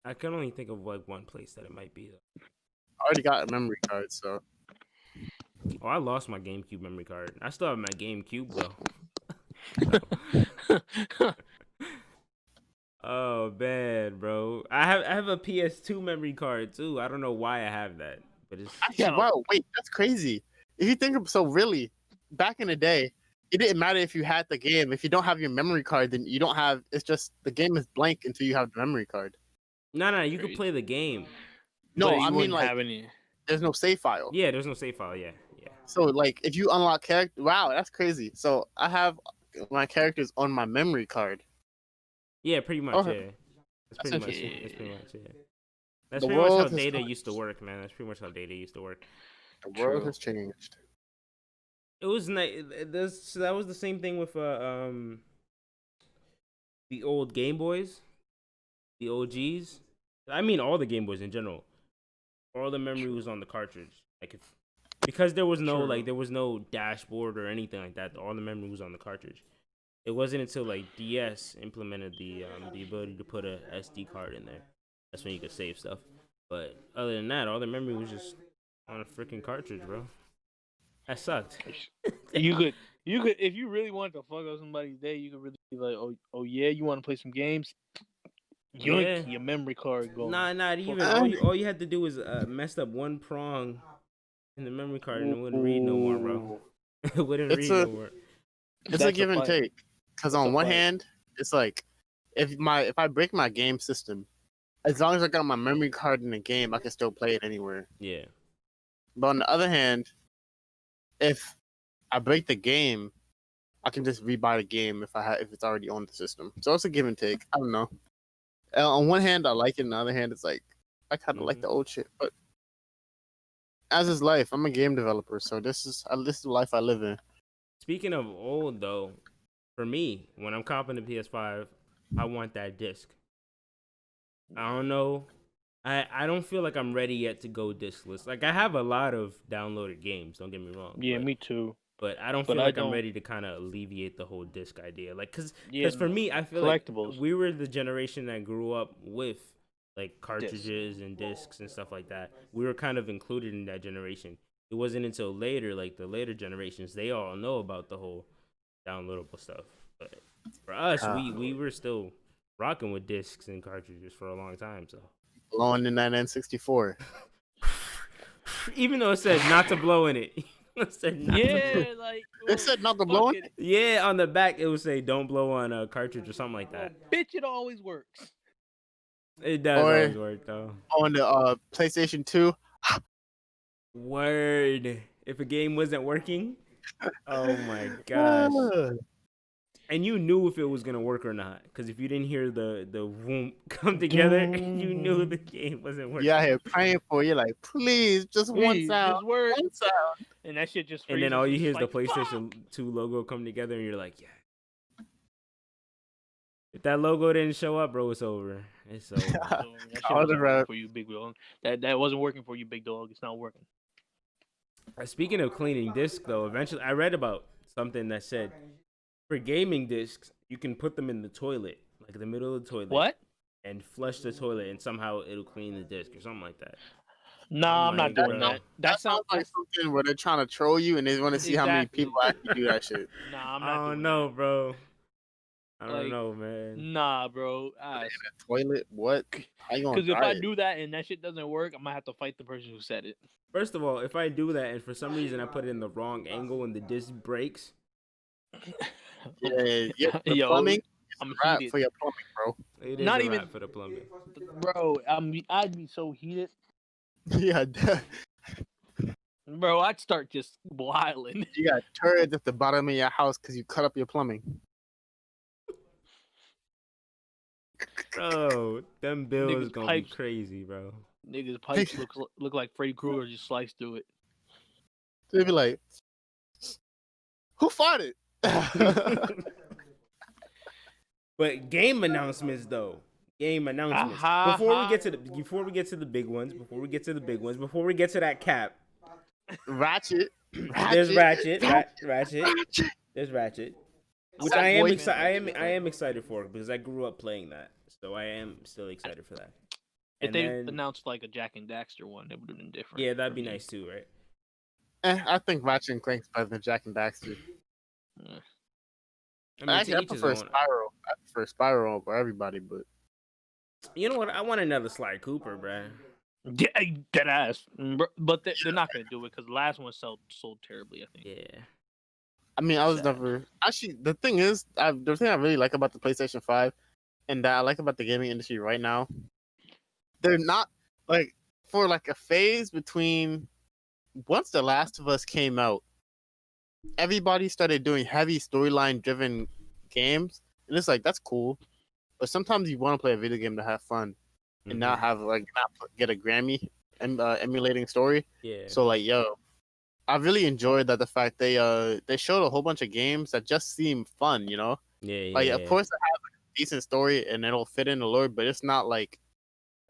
I can only think of like one place that it might be though. I already got a memory card, so. Oh, I lost my GameCube memory card. I still have my GameCube though. Oh man, bro. I have a PS2 memory card too. I don't know why I have that, but it's actually, wow. Wait, that's crazy. If you think of really, back in the day, it didn't matter if you had the game. If you don't have your memory card, then you don't have. It's just the game is blank until you have the memory card. No, you could play the game. No, I mean like there's no save file. Yeah, there's no save file. Yeah. So like if you unlock character, wow, that's crazy. So I have my characters on my memory card. Yeah, pretty much. Okay. Yeah, that's pretty much. Yeah. That's pretty much how data used to work, man. That's pretty much how data used to work. The world has changed. It was nice. That was the same thing with the old Game Boys, the OGs. I mean, all the Game Boys in general. All the memory was on the cartridge. Because there was no dashboard or anything like that. All the memory was on the cartridge. It wasn't until like DS implemented the ability to put a SD card in there. That's when you could save stuff. But other than that, all the memory was just on a freaking cartridge, bro. That sucked. You could if you really wanted to fuck up somebody's day, you could really be like, oh yeah, you want to play some games? Yoink, your memory card goes. Nah, not even. All you had to do was messed up one prong in the memory card and it wouldn't read no more, bro. It wouldn't read no more. It's a give and take. Because on one hand, it's like if I break my game system, as long as I got my memory card in the game, I can still play it anywhere. Yeah. But on the other hand, if I break the game, I can just rebuy the game if it's already on the system. So it's a give and take. I don't know. On one hand, I like it. On the other hand, it's like I kind of like the old shit. But as is life, I'm a game developer, so this is the life I live in. Speaking of old, though, for me, when I'm copping the PS5, I want that disc. I don't know. I don't feel like I'm ready yet to go discless. Like, I have a lot of downloaded games, don't get me wrong. Yeah, me too. But I don't feel like I'm ready to kind of alleviate the whole disc idea. Like, because for me, I feel like we were the generation that grew up with, like, cartridges and discs and stuff like that. We were kind of included in that generation. It wasn't until later, like, the later generations, they all know about the whole downloadable stuff. But for us, we were still rocking with discs and cartridges for a long time, so. Blowing in that N64. Even though it said not to blow in it. It said not to blow in it? Yeah, on the back it would say don't blow on a cartridge or something like that. Bitch, it always works. It does always work, though. On the PlayStation 2. Word. If a game wasn't working? Oh my gosh. And you knew if it was gonna work or not, because if you didn't hear the whoom come together, you knew the game wasn't working. Yeah, here praying for you, like please, just one sound, just work. one sound. And that shit just. And then all you hear is like, the PlayStation 2 logo come together, and you're like, yeah. If that logo didn't show up, bro, it's over. It's over. That shit wasn't working for you, big dog. That wasn't working for you, big dog. It's not working. Speaking of cleaning discs, though, eventually I read about something that said for gaming discs, you can put them in the toilet, like the middle of the toilet. What? And flush the toilet, and somehow it'll clean the disc or something like that. Nah, I'm not doing that. That sounds like something where they're trying to troll you and they want to see how many people actually do that shit. Nah, I'm not doing that. I don't know, bro. I don't know, man. Nah, bro. In a toilet? What? Because if I do that and that shit doesn't work, I'm gonna have to fight the person who said it. First of all, if I do that and for some reason I put it in the wrong angle and the disc breaks. Yeah, the plumbing. I'm heated for your plumbing, bro. It is not even for the plumbing, bro. I'd be so heated. Yeah, bro. I'd start just wilding. You got turds at the bottom of your house because you cut up your plumbing. Bro, them bills gonna be crazy, bro. Niggas' pipes look like Freddy Krueger just sliced through it. They'd be like, "Who farted?" But game announcements, though. Game announcements. Before we get to the big ones, before we get to that cap. Ratchet. There's Ratchet. There's Ratchet. Which I am excited for because I grew up playing that. So I am still excited for that. If they announced like a Jack and Daxter one, it would have been different. Yeah, that'd be nice too, right? I think Ratchet and Clank's better than Jack and Daxter. I prefer Spyro. I prefer Spyro over everybody, but you know what? I want another Sly Cooper, bro. Yeah, dead ass. But they're not gonna do it because the last one sold terribly. I think. Yeah. I mean, I was never actually. The thing is, the thing I really like about the PlayStation 5, and that I like about the gaming industry right now, they're not like for like a phase between once The Last of Us came out. Everybody started doing heavy storyline driven games, and it's like that's cool, but sometimes you want to play a video game to have fun and not have not get a Grammy emulating story. Yeah. So like, I really enjoyed the fact they showed a whole bunch of games that just seem fun, you know. Yeah. Like of course it has a decent story and it'll fit in the lore, but it's not like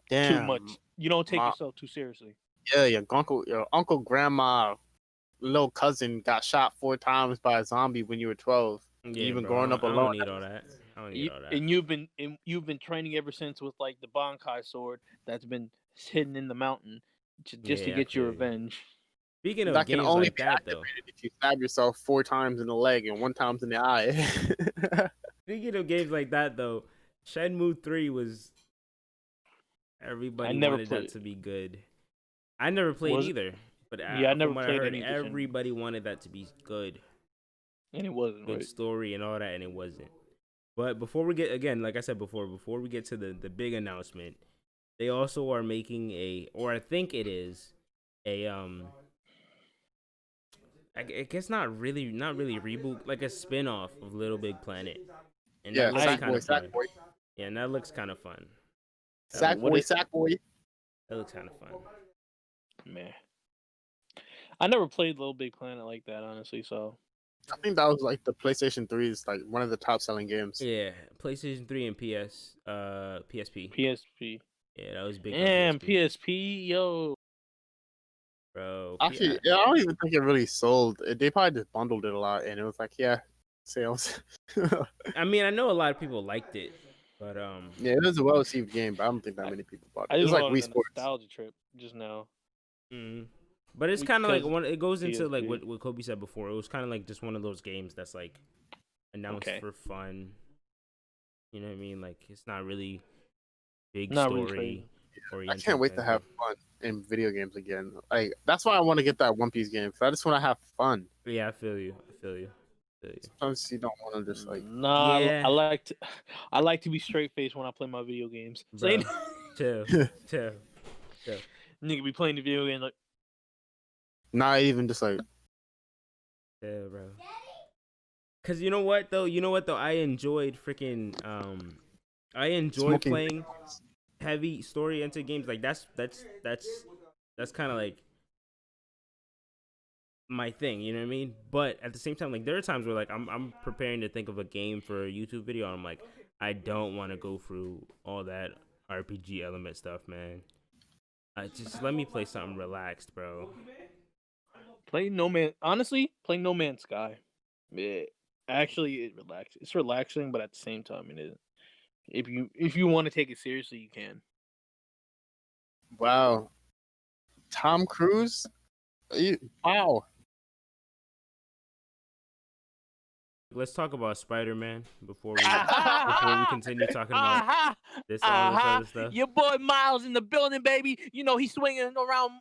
damn too much. You don't take yourself too seriously. Yeah, your uncle, grandma, little cousin got shot 4 times by a zombie when you were 12. Yeah, even bro, growing up alone. I don't need all that. And you've been training ever since with like the Bankai sword that's been hidden in the mountain just to get your revenge. Speaking of games like that, though, if you stab yourself 4 times in the leg and 1 time in the eye. Speaking of games like that, though, Shenmue 3 was everybody wanted that to be good. I never played either, but I never played anything. Everybody wanted that to be good. And it wasn't good story and all that, and it wasn't. But before we get like I said before we get to the big announcement, they also are making I think it is a I guess not really reboot, like a spin-off of Little Big Planet. And yeah, Sackboy. Yeah, and that looks kind of fun. Sackboy. That looks kind of fun. Man, I never played Little Big Planet like that, honestly. So I think that was like the PlayStation 3's like one of the top selling games. Yeah, PlayStation 3 and PSP. PSP. Yeah, that was big. Damn, PSP, yo. Bro. Actually, I don't even think it really sold. They probably just bundled it a lot, and it was like, sales. I mean, I know a lot of people liked it, but yeah, it was a well-received game, but I don't think that many people bought it. It was like Wii Sports. Nostalgia trip just now. Mm-hmm. But it's kind of like it goes into like what Kobe said before. It was kind of like just one of those games that's like announced for fun. You know what I mean? Like it's not really big story. I can't wait to have fun in video games again. Like that's why I want to get that One Piece game because I just want to have fun. Yeah, I feel you. Sometimes you don't want to just like. Nah, I like to be straight faced when I play my video games. Bro, chill. Nigga be playing the video game like. Not even just like. Yeah, bro. Cause you know what though, I enjoyed freaking I enjoy playing heavy story into games. Like that's kind of like my thing, you know what I mean? But at the same time, like there are times where like I'm preparing to think of a game for a YouTube video, and I'm like, I don't want to go through all that RPG element stuff, man. Just let me play something relaxed, bro. Honestly, play No Man's Sky. Actually, it's relaxing, but at the same time, it isn't. If you want to take it seriously, you can. Wow, Tom Cruise. Wow. Let's talk about Spider-Man before we continue talking about all this other stuff. Your boy Miles in the building, baby. You know he's swinging around.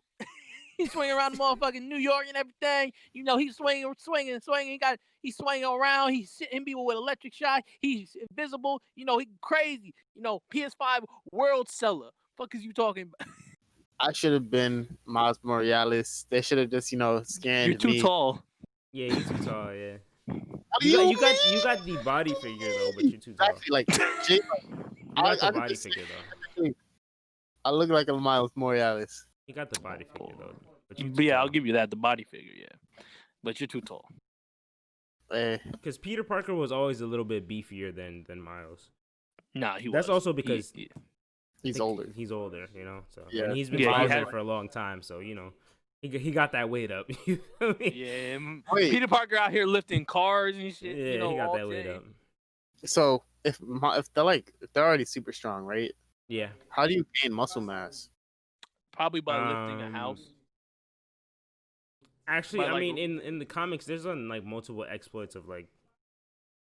He's swinging around the motherfucking New York and everything. You know he's swinging. He's swinging around. He's hitting people with electric shock. He's invisible. You know he's crazy. You know PS5 world seller. Fuck is you talking about? I should have been Miles Morales. They should have just scanned. You're too tall. Yeah, you're too tall. Yeah. You got the body figure though, but you're too tall. Exactly, like you got the body figure though. I look like a Miles Morales. You got the body figure though. But yeah, I'll give you that. The body figure, yeah. But you're too tall. Because Peter Parker was always a little bit beefier than Miles. Nah, he was. That's also because he's older. He's older, you know. So yeah, and he's been Miles for a long time, so you know. He got that weight up. You know what I mean? Yeah, Peter Parker out here lifting cars and shit. Yeah, you know, he got that weight up. So if they're already super strong, right? Yeah. How do you gain muscle mass? Probably by lifting a house. Actually, I mean, in the comics, there's like multiple exploits of like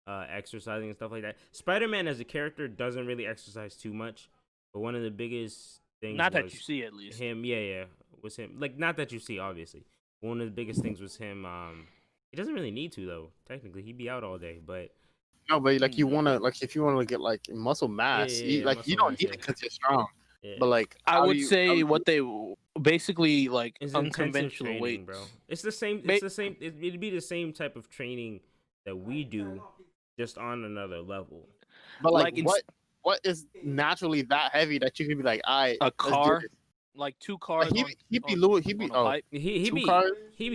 exercising and stuff like that. Spider-Man as a character doesn't really exercise too much, but one of the biggest things not that you see at least him, was him. Like not that you see, obviously. One of the biggest things was him. He doesn't really need to though. Technically, he'd be out all day, but. No, but like you wanna if you wanna get like muscle mass, you don't need it because you're strong. Yeah. But like I would say what they basically like is unconventional training, weights, bro. It's the same. It's the same. It'd be the same type of training that we do, just on another level. But like what is naturally that heavy that you could be like, a car, like two cars. He'd be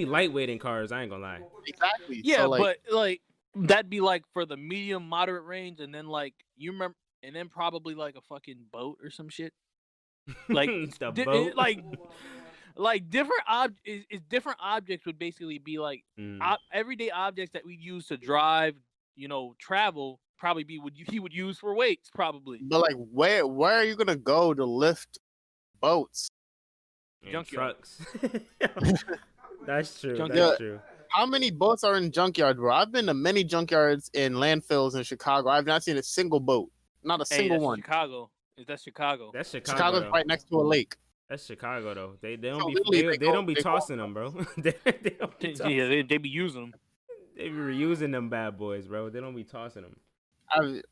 lightweight in cars. I ain't gonna lie. Exactly. Yeah, so, but like that'd be like for the medium moderate range, and then like you remember, and then probably like a fucking boat or some shit. Like boat? like different different objects would basically be like everyday objects that we use to drive, travel. Probably he would use for weights, probably. But like, where are you gonna go to lift boats? Trucks. That's true. That's true. How many boats are in junkyards, bro? I've been to many junkyards in landfills in Chicago. I've not seen a single boat, not a single one. Chicago. That's Chicago. That's Chicago. Chicago's right next to a lake. That's Chicago though. They don't be tossing them, bro. they be using them. They be reusing them bad boys, bro. They don't be tossing them.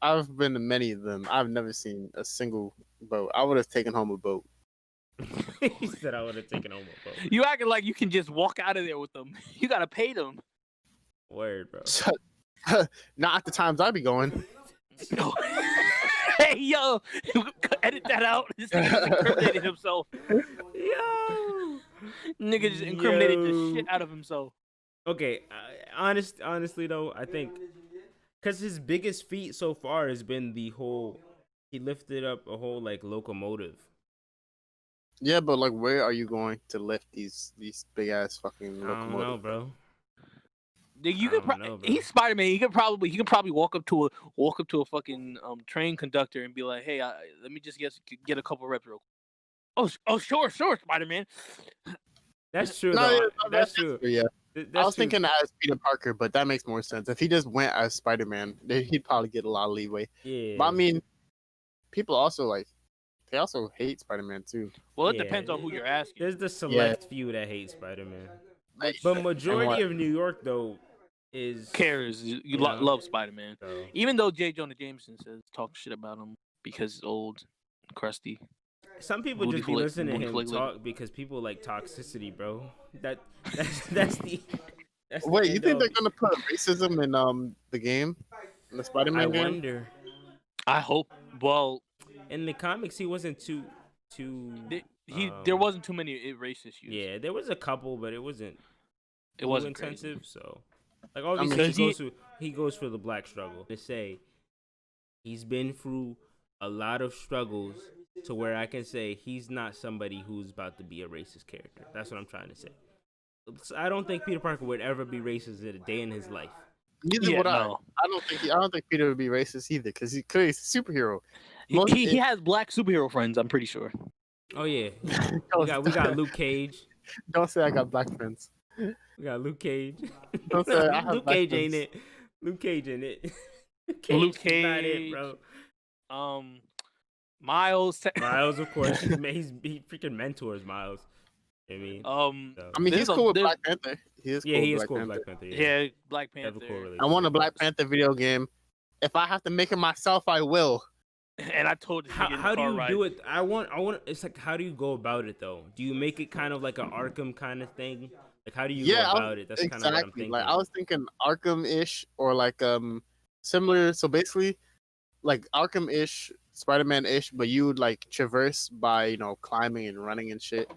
I've been to many of them. I've never seen a single boat. I would have taken home a boat. He said I would have taken home a boat. You acting like you can just walk out of there with them. You gotta pay them. Word, bro. Not at the times I be going. Hey, yo, edit that out. This nigga just incriminated himself. Yo, nigga just incriminated the shit out of himself. Okay, honestly though, I think because his biggest feat so far has been he lifted up a whole like locomotive. Yeah, but like, where are you going to lift these big ass fucking locomotives? I don't know, bro. He's Spider-Man. He could probably walk up to a fucking train conductor and be like, "Hey, let me just get a couple reps real quick." Oh, sure, Spider-Man. That's true. No, that's true. Yeah, I was thinking as Peter Parker, but that makes more sense. If he just went as Spider-Man, he'd probably get a lot of leeway. Yeah. But I mean, people also they also hate Spider-Man too. Well, it depends on who you're asking. There's the select few that hate Spider-Man, but majority of New York though. Cares you love Spider-Man, so. Even though J. Jonah Jameson talks shit about him because he's old, and crusty. Some people just be listening to him talk because people like toxicity, bro. That's the That's the Wait, you end think all. they're gonna put racism in the game, in the Spider-Man game? Wonder. I hope. Well, in the comics, he wasn't too. There wasn't too many racist used. Yeah, there was a couple, but it wasn't. It wasn't intensive. crazy. So, like obviously, I mean, he goes for the black struggle. To say, he's been through a lot of struggles to where I can say he's not somebody who's about to be a racist character. That's what I'm trying to say. I don't think Peter Parker would ever be racist in a day in his life. Neither would I. I don't think Peter would be racist either because he's clearly a superhero. He has black superhero friends. I'm pretty sure. Oh yeah, we got Luke Cage. Don't say I got black friends. We got Luke Cage. Don't say I have Luke black Cage friends. ain't it? Luke Cage ain't it? Luke Cage, not it, bro. Miles, of course, he freaking mentors Miles. I mean, he's cool with Black Panther. He is cool with Black Panther. Yeah, Black Panther. I want a Black Panther video game. If I have to make it myself, I will. And I told you how do you do it? I want. It's like, how do you go about it though? Do you make it kind of like an Arkham kind of thing? Like, how do you go about it? That's exactly. kind of what I'm thinking. Like, I was thinking Arkham-ish or like similar. So basically, like Arkham-ish, Spider-Man-ish, but you would like traverse by climbing and running and shit.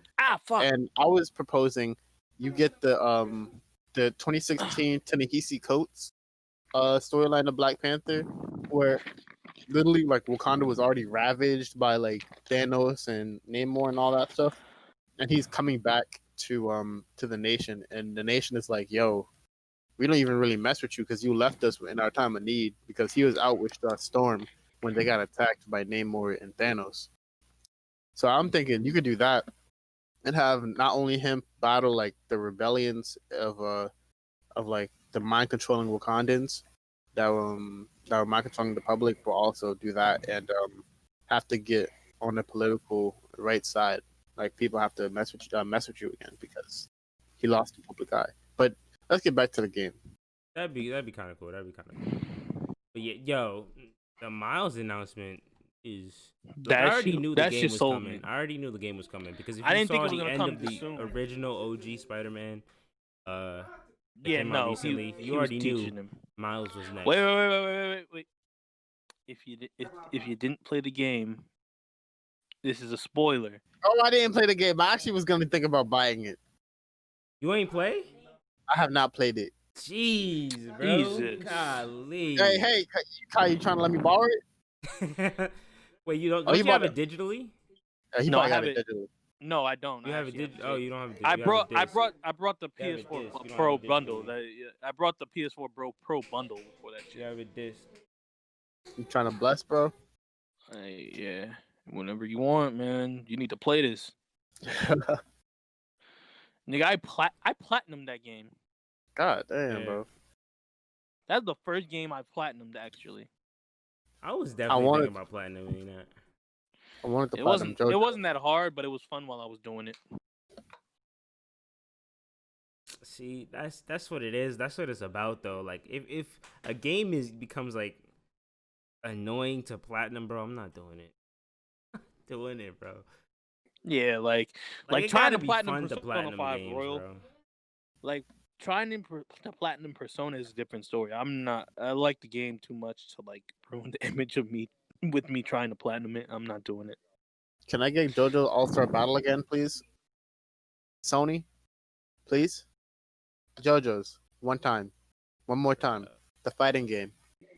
Fuck. And I was proposing you get the 2016 Ta-Nehisi Coates storyline of Black Panther, where literally like Wakanda was already ravaged by like Thanos and Namor and all that stuff, and he's coming back to the nation, and the nation is like, yo, we don't even really mess with you because you left us in our time of need, because he was out with Storm when they got attacked by Namor and Thanos. So I'm thinking you could do that and have not only him battle like the rebellions of like the mind controlling Wakandans that were mind controlling the public, but also do that and have to get on the political right side. Like, people have to mess with you again because he lost the public eye. But let's get back to the game. That'd be kind of cool. But yeah, yo, the Miles announcement is. I already knew the game was coming. I already knew the game was coming because if you saw the end of the original OG Spider-Man, recently, you already knew Miles was next. Wait. If you didn't play the game, this is a spoiler. Oh, I didn't play the game. I actually was gonna think about buying it. You ain't play? I have not played it. Jeez, bro. Jesus. Golly. Hey, Kai, you trying to let me borrow it? Wait, you don't you have it digitally? He probably have it digitally. No, I don't. You have it digitally? Oh, you don't have it digitally. I brought the PS4 Pro bundle. I brought the PS4 Pro bundle for that shit. You have a disc. You trying to bless, bro? Yeah. Whenever you want, man. You need to play this. Nigga, I platinumed that game. God damn, bro. That's the first game I platinumed, actually. I was definitely thinking about platinuming that. I wanted to platinum JoJo. It wasn't that hard, but it was fun while I was doing it. See, that's what it is. That's what it's about, though. Like, if a game becomes like annoying to platinum, bro, I'm not doing it. Doing it, bro. Yeah, like trying to platinum Persona 5 games, Royal. Bro. Like trying to platinum Persona is a different story. I like the game too much to like ruin the image of me with me trying to platinum it. I'm not doing it. Can I get JoJo All-Star Battle again, please? Sony, please. JoJo's one more time. The fighting game,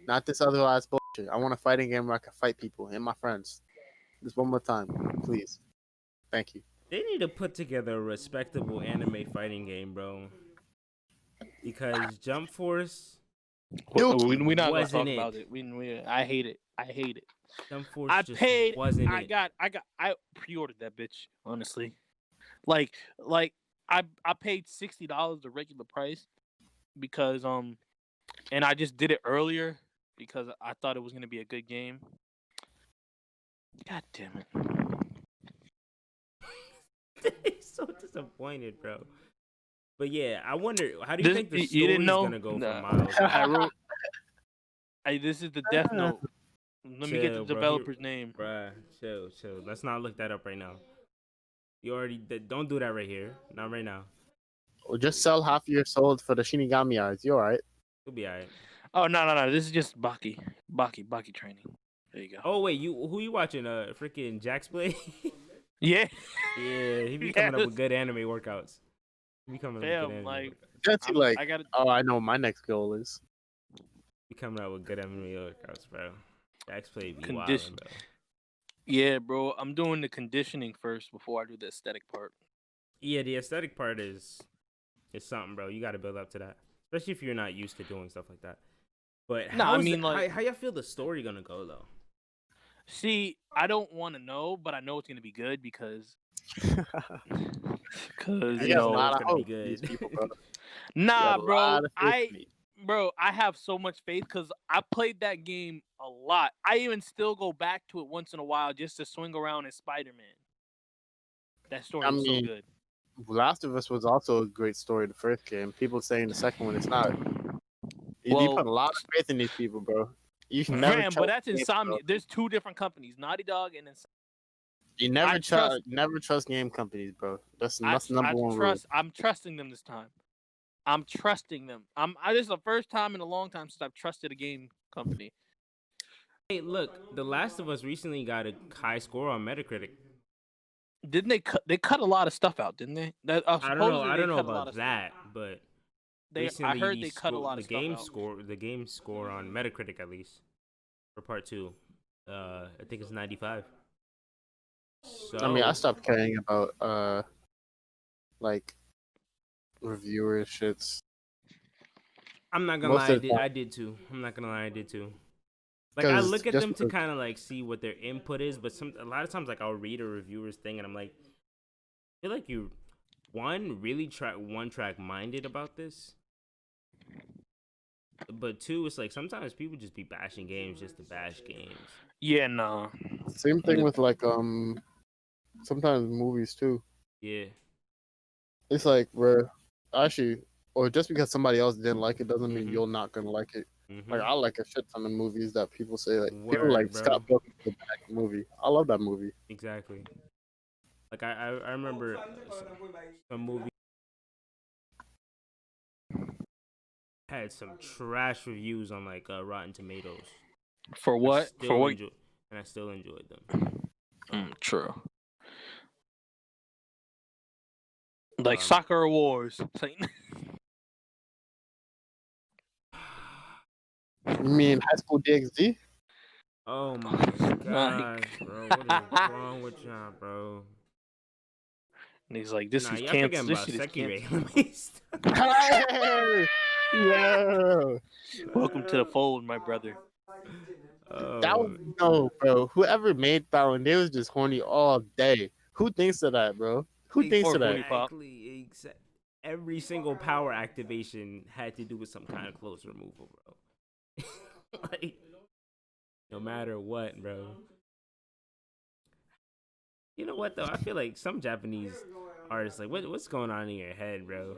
not this other ass bullshit. I want a fighting game where I can fight people and my friends. Just one more time, please. Thank you. They need to put together a respectable anime fighting game, bro. Because Jump Force, we're not gonna talk about it. I hate it. Jump Force wasn't it. I pre-ordered that bitch. Honestly, like I paid $60 the regular price because and I just did it earlier because I thought it was gonna be a good game. God damn it. He's so disappointed, bro. But yeah, I wonder, how do you think the story is gonna go for Miles? This is the Death Note. Let me get the developer's name. Bruh, chill. Let's not look that up right now. You already don't do that right here. Not right now. Or just sell half your soul for the Shinigami eyes. You alright? You'll be alright. Oh no! This is just Baki training. There you go. Oh wait, who you watching? Freaking Jax play? Yeah. Yeah, he be coming up with good anime workouts. He be coming up with good anime workouts. That's I know what my next goal is. He coming out with good anime workouts, bro. Jax play be wildin', bro. Yeah, bro. I'm doing the conditioning first before I do the aesthetic part. Yeah, the aesthetic part is something, bro. You got to build up to that, especially if you're not used to doing stuff like that. But how y'all feel the story gonna go though? See, I don't want to know, but I know it's gonna be good because you know it's gonna be good. People, bro. Nah, bro. I have so much faith because I played that game a lot. I even still go back to it once in a while just to swing around as Spider-Man. That story was so good. Last of Us was also a great story, the first game. People saying the second one it's not. You put a lot of faith in these people, bro. You can never but that's Insomnia. There's two different companies, Naughty Dog and Insomnia. You never trust game companies, bro. That's number one rule. I'm trusting them this time. I'm trusting them. This is the first time in a long time since I've trusted a game company. Hey, look, The Last of Us recently got a high score on Metacritic. Didn't they cut? They cut a lot of stuff out, didn't they? I don't know about that, but I heard they cut a lot of stuff out. The game score on Metacritic, at least for part 2, I think it's 95. So I mean, I stopped caring about like reviewer shits. I'm not gonna lie, I did too. I'm not gonna lie, I did too. Like I look at them to kind of like see what their input is, but a lot of times like I'll read a reviewer's thing and I'm like, I feel like you really one track minded about this, but 2, it's like sometimes people just be bashing games just to bash games. Yeah, no. Same thing with like sometimes movies too. Yeah. It's like or just because somebody else didn't like it doesn't mean you're not gonna like it. Like I like a shit ton of movies that people say people like bro. Scott Pilgrim's the best movie. I love that movie. Exactly. Like I remember some movie had some trash reviews on like Rotten Tomatoes. For what? And I still enjoyed them. True. Like Soccer Wars. You mean High School DxD? Oh my gosh, bro. What is wrong with y'all, bro? And he's like, this is canceled. This shit is canceled. Hey! Yo! Welcome to the fold, my brother. That was bro. Whoever made that one, they was just horny all day. Who thinks of that, bro? Who thinks of that? Exactly. Every single power activation had to do with some kind of close removal, bro. Like, no matter what, bro. You know what though? I feel like some Japanese artists, like, what's going on in your head, bro?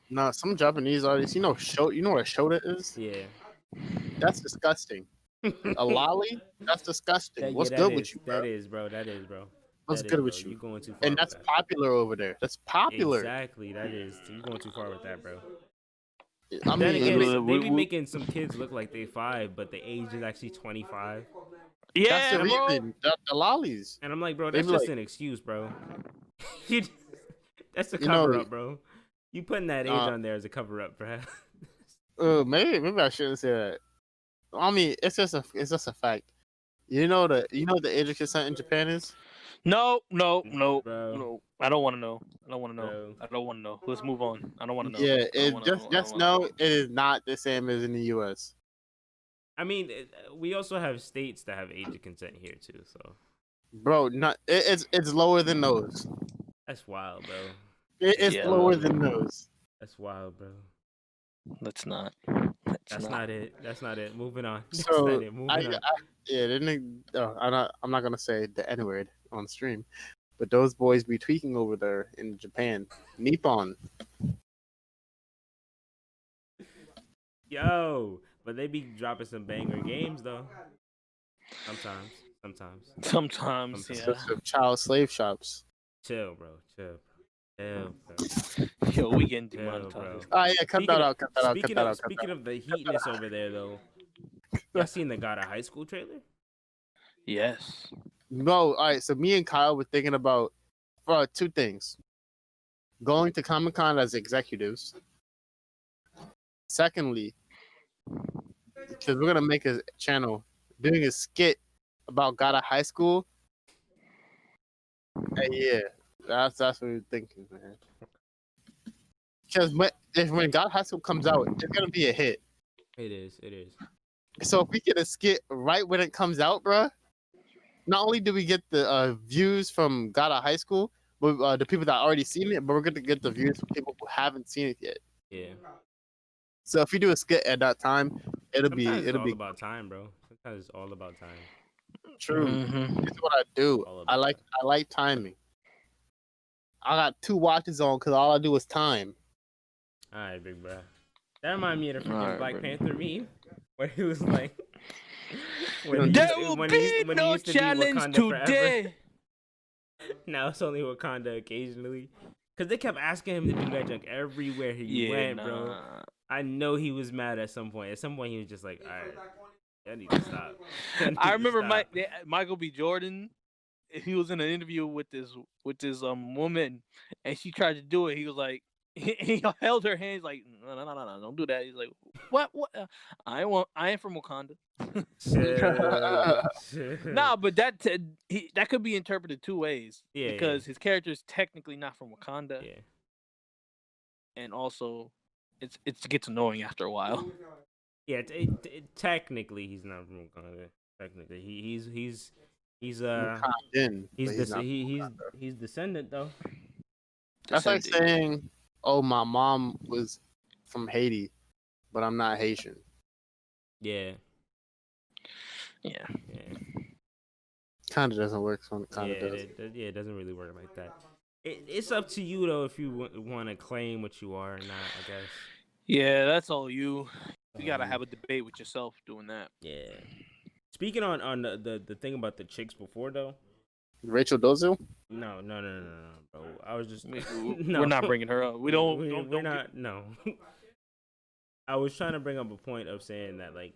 Nah, some Japanese artists, you know what a shota is? Yeah. That's disgusting. A lolly? That's disgusting. What's good with you, bro? That is, bro. What's good with you? You're going too far. And that's popular over there. That's popular. Exactly. That is. You're going too far with that, bro. I mean, again, they be making some kids look like they 5, but the age is actually 25. Yeah, that's the reason. The lollies. And I'm like, bro, that's just an excuse, bro. That's a cover up, bro. You putting that age on there as a cover up, bro. Maybe I shouldn't say that. I mean, it's just a fact. You know the age of consent in Japan is? No. Bro. I don't want to know. I don't want to know. Let's move on. I don't want to know. Yeah, just know it is not the same as in the U.S. I mean, we also have states that have age of consent here too. So, bro, it's lower than those. That's wild, bro. It's lower than those. That's wild, bro. That's not. That's not it. That's not it. Moving on. So That's not it. Moving on. I'm not gonna say the N word on stream, but those boys be tweaking over there in Japan. Nippon. Yo, but they be dropping some banger games though. Sometimes. Sometimes, yeah. Child slave shops. Chill, bro. Chill. Hell, Yo, we getting demonetized. Oh yeah, cut that out. Speaking of the heatness over there, though, y'all seen the God of High School trailer? Yes. No, all right. So me and Kyle were thinking about two things: going to Comic-Con as executives. Secondly, because we're gonna make a channel doing a skit about God of High School. Yeah, that's what we're thinking, man. Because when God of High School comes out, it's gonna be a hit. It is. So if we get a skit right when it comes out, bruh, not only do we get the views from God of High School, but the people that already seen it, but we're gonna get the views from people who haven't seen it yet. Yeah. So if we do a skit at that time, it'll be about time, bro. Sometimes it's all about time. True. It's what I do. I like timing. I got 2 watches on because all I do is time. All right, big bro. That reminded me of the freaking Black Panther meme where he was like, when he used to be Wakanda today. Forever. Now it's only Wakanda occasionally. Because they kept asking him to do that junk everywhere he went, bro. I know he was mad at some point. At some point, he was just like, all right, I need to stop. I remember Michael B. Jordan. He was in an interview with this woman, and she tried to do it. He was like, he held her hands like, no, don't do that. He's like, what? I ain't from Wakanda. Nah, but that could be interpreted 2 ways. Yeah, because his character is technically not from Wakanda. Yeah, and also, it's gets annoying after a while. Yeah, technically he's not from Wakanda. Technically, he's descendant though. That's like saying, "Oh, my mom was from Haiti, but I'm not Haitian." Yeah. Kind of doesn't work. It doesn't really work like that. It's up to you though if you want to claim what you are or not. I guess. Yeah, that's all you. You gotta have a debate with yourself doing that. Yeah. Speaking on the thing about the chicks before though. Rachel Dolezal? No, bro. I was just we're not bringing her up. We're not. No. I was trying to bring up a point of saying that like,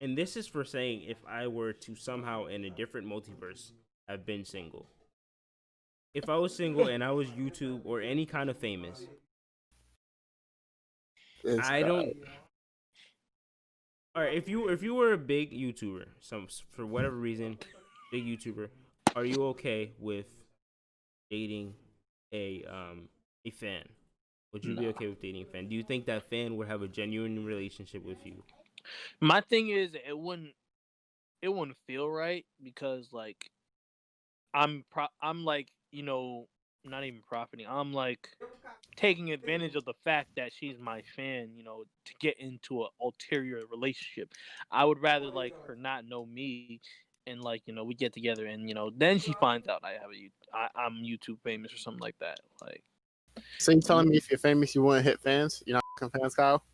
and this is for saying if I were to somehow in a different multiverse have been single. If I was single and I was YouTube or any kind of famous, All right, if you were a big YouTuber, for whatever reason, big YouTuber, are you okay with dating a fan? Would you be okay with dating a fan? Do you think that fan would have a genuine relationship with you? My thing is, it wouldn't feel right because like I'm like, not even profiting. I'm like taking advantage of the fact that she's my fan, to get into an ulterior relationship. I would rather like her not know me, and like we get together, and then she finds out I'm YouTube famous or something like that. Like, so you telling me if you're famous, you wouldn't hit fans? You're not fans, Kyle?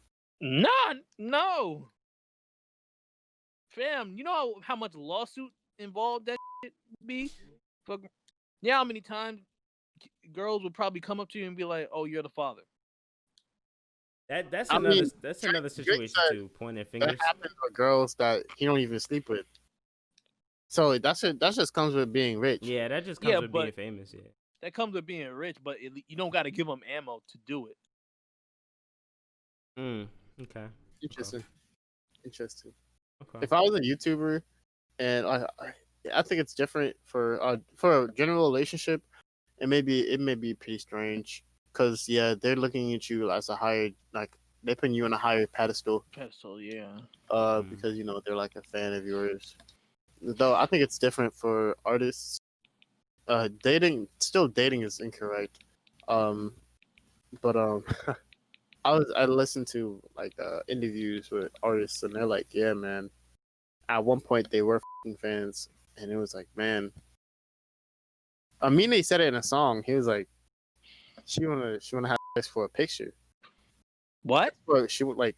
No. Fam, you know how much lawsuit involved that shit would be? Yeah, how many times girls would probably come up to you and be like, "Oh, you're the father." That's another situation too. Pointing fingers. That happens with girls that he don't even sleep with. So that just comes with being rich. Yeah, that just comes with being famous. Yeah, that comes with being rich, but you don't got to give them ammo to do it. Okay. Interesting. Okay. If I was a YouTuber, and I think it's different for a general relationship, it may be pretty strange because they're looking at you as a higher, like they're putting you on a higher pedestal. Yeah. Because they're like a fan of yours. Though I think it's different for artists. Dating is incorrect. But I listened to like interviews with artists, and they're like, yeah, man. At one point, they were fans, and it was like, man. I mean, they said it in a song. He was like, she wanna have sex for a picture. What? She want a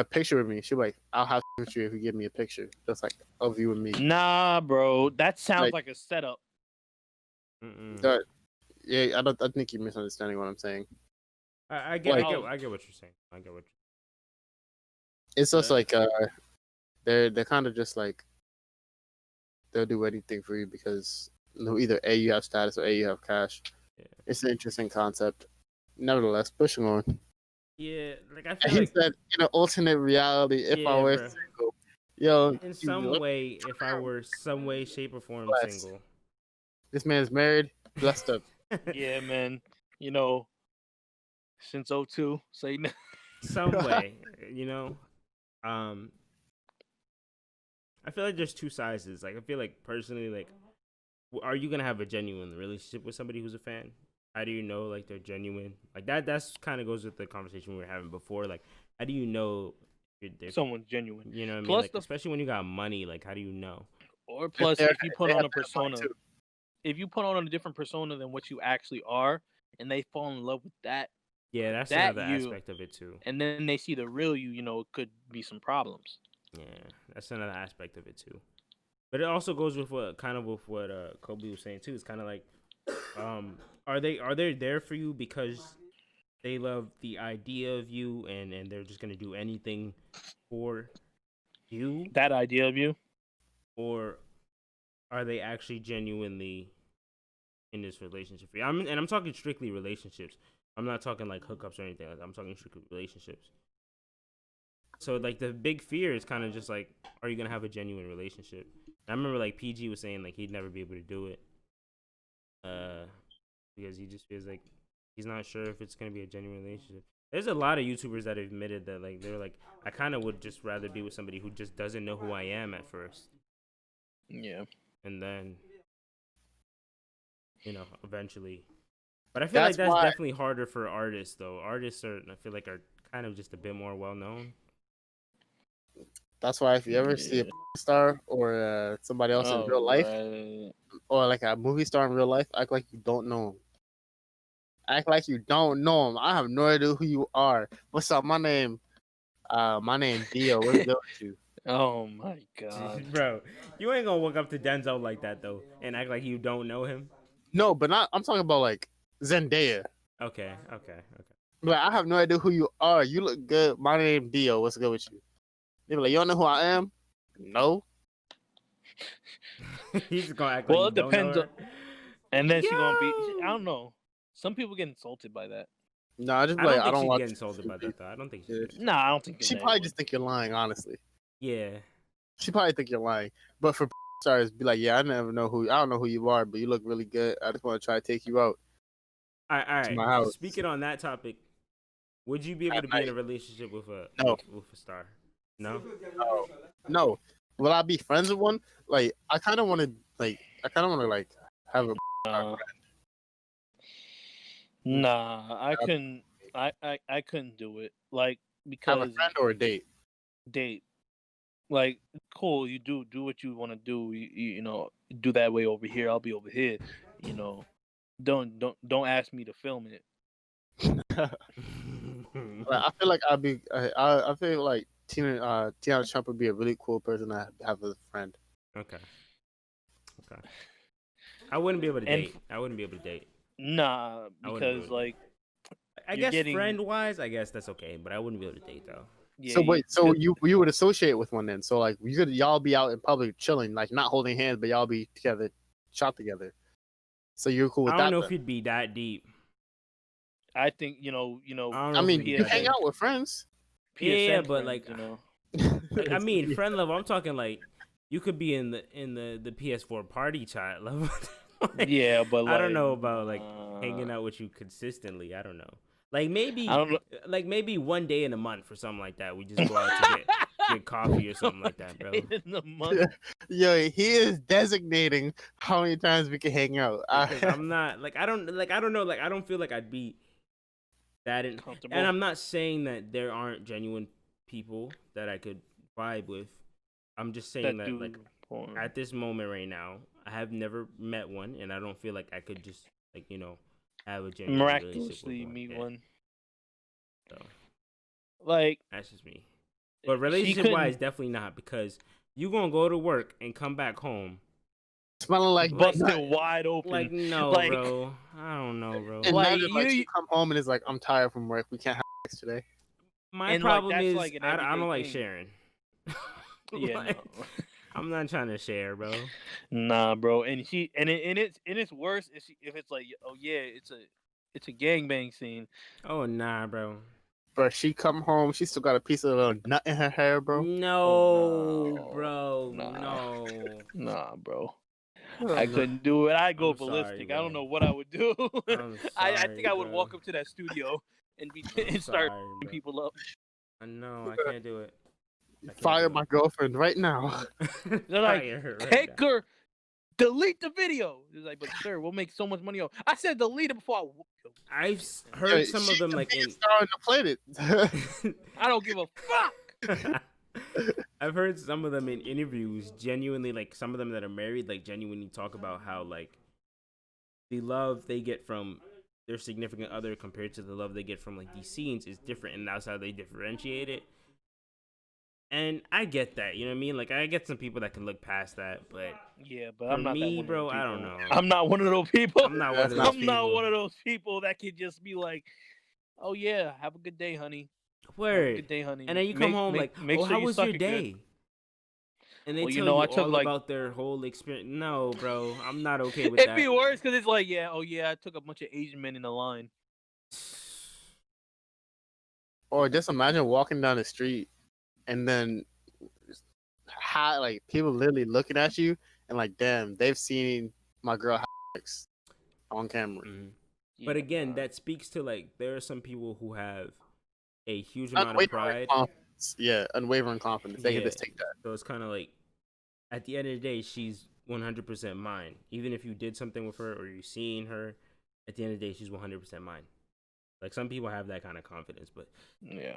picture with me. She like, I'll have sex with you if you give me a picture, just like of you and me. Nah, bro, that sounds like a setup. That, yeah, I think you're misunderstanding what I'm saying. I get what you're saying. I get what. It's just like they're kind of just like they'll do anything for you because either A, you have status, or A, you have cash. Yeah. It's an interesting concept. Nevertheless, pushing on. Yeah, like I feel like said in an alternate reality, if I were single, in some way, if I were some way, shape, or form blessed. single. This man's married, blessed up. Yeah, man. Since 02, say no. Some way, I feel like there's two sizes. Like I feel like personally, like, are you gonna have a genuine relationship with somebody who's a fan? How do you know like they're genuine? Like that's kind of goes with the conversation we were having before. Like, how do you know if someone's genuine? You know what I mean? Like, especially when you got money, like how do you know? Or plus, if you put on a persona, if you put on a different persona than what you actually are, and they fall in love with that. Yeah, that's another aspect of it too. And then they see the real you, it could be some problems. Yeah, that's another aspect of it too. But it also goes with what Kobe was saying too. It's kind of like, are they there for you because they love the idea of you and they're just gonna do anything for you? That idea of you, or are they actually genuinely in this relationship for you? I'm talking strictly relationships. I'm not talking like hookups or anything like that. I'm talking strictly relationships. So like the big fear is kind of just like, are you gonna have a genuine relationship? I remember like PG was saying like he'd never be able to do it, because he just feels like he's not sure if it's gonna be a genuine relationship. There's a lot of YouTubers that have admitted that like they're like, I kind of would just rather be with somebody who just doesn't know who I am at first. Yeah. And then, eventually. But I feel like that's definitely harder for artists though. Artists I feel like are kind of just a bit more well known. That's why if you ever see a star or somebody else in real life, or like a movie star in real life, act like you don't know him. Act like you don't know him. I have no idea who you are. What's up? My name Dio. What's good with you? Oh my god, bro, you ain't gonna walk up to Denzel like that though and act like you don't know him. No, but I'm talking about like Zendaya. Okay. Like, I have no idea who you are. You look good. My name Dio. What's good with you? They be like, you don't know who I am? No. He's gonna act like you don't know her. And then she's gonna be. I don't know. Some people get insulted by that. No, I don't think she'd get insulted by that though. I don't think she did. No, I don't think she probably just think you're lying. Honestly. Yeah. She probably think you're lying. But for stars, be like, yeah, I don't know who you are, but you look really good. I just want to try to take you out. All right. Speaking on that topic, would you be able to be in a relationship with a star? No. No. Will I be friends with one? Like, I kind of want to have a friend. Nah, I couldn't. I couldn't do it. Like, because have a friend or a date. Date. Like, cool. You do what you want to do. You do that way over here. I'll be over here. Don't ask me to film it. I feel like I feel like Tiana Trump would be a really cool person to have as a friend. Okay. I wouldn't be able to date. Nah, because like, I guess friend wise, I guess that's okay, but I wouldn't be able to date though. Yeah, so you would associate with one then? So like y'all be out in public chilling, like not holding hands, but y'all be together, shot together. So you're cool with that? I don't know if you'd be that deep. I think I mean, you hang out with friends. Yeah, but like, I mean, friend level. I'm talking like you could be in the PS4 party chat level. Like, yeah, but like, I don't know about like hanging out with you consistently. I don't know. Like maybe one day in a month or something like that. We just go out to get coffee or something like that, bro. In the month. Yo, he is designating how many times we can hang out. I'm not like I don't know. Like I don't feel like I'd be that comfortable. And I'm not saying that there aren't genuine people that I could vibe with. I'm just saying that like at this moment right now, I have never met one, and I don't feel like I could just like have a genuine miraculously meet one. So, like, that's just me. But relationship wise, definitely not, because you gonna go to work and come back home, smelling like busted wide open. Like no, like, bro. I don't know, bro. And like you come home and it's like, I'm tired from work. We can't have sex today. My problem is like I don't like sharing. Yeah, like, no. I'm not trying to share, bro. Nah, bro. And it's worse if it's like, oh yeah, it's a gangbang scene. Oh nah, bro. Bro, she come home, she still got a piece of a little nut in her hair, bro. No, bro. Nah, bro. I couldn't do it. I'd go ballistic. Sorry, I don't know what I would do. I'm sorry, I think I would bro. walk up to that studio and start people up. I know, I can't do it. Fire my girlfriend right now. They're like, take her, delete the video. It's like, but sir, we'll make so much money off. I said delete it before I whoop you. I've heard some of them like in star on the planet. I don't give a fuck. I've heard some of them in interviews genuinely, like some of them that are married, like genuinely talk about how like the love they get from their significant other compared to the love they get from like these scenes is different, and that's how they differentiate it. And I get that, you know what I mean? Like I get some people that can look past that, but yeah, but I'm not me, that one bro. of those I don't know. I'm not one of those people. I'm not one of those people. not one of those people that can just be like, "Oh yeah, have a good day, honey." Word. Have a good day, honey. And then you come home like, "Oh, how was your day?" Good. And they tell you all about their whole experience. No, bro, I'm not okay with that. It'd be worse because it's like, yeah, oh yeah, I took a bunch of Asian men in the line. Or just imagine walking down the street and then like people literally looking at you and like, damn, they've seen my girl have sex on camera. Mm-hmm. Yeah, but again, that speaks to like there are some people who have a huge amount of pride. Yeah, unwavering confidence. They can just take that. So it's kind of like, at the end of the day, she's 100% mine. Even if you did something with her or you're seeing her, at the end of the day, she's 100% mine. Like some people have that kind of confidence, but yeah,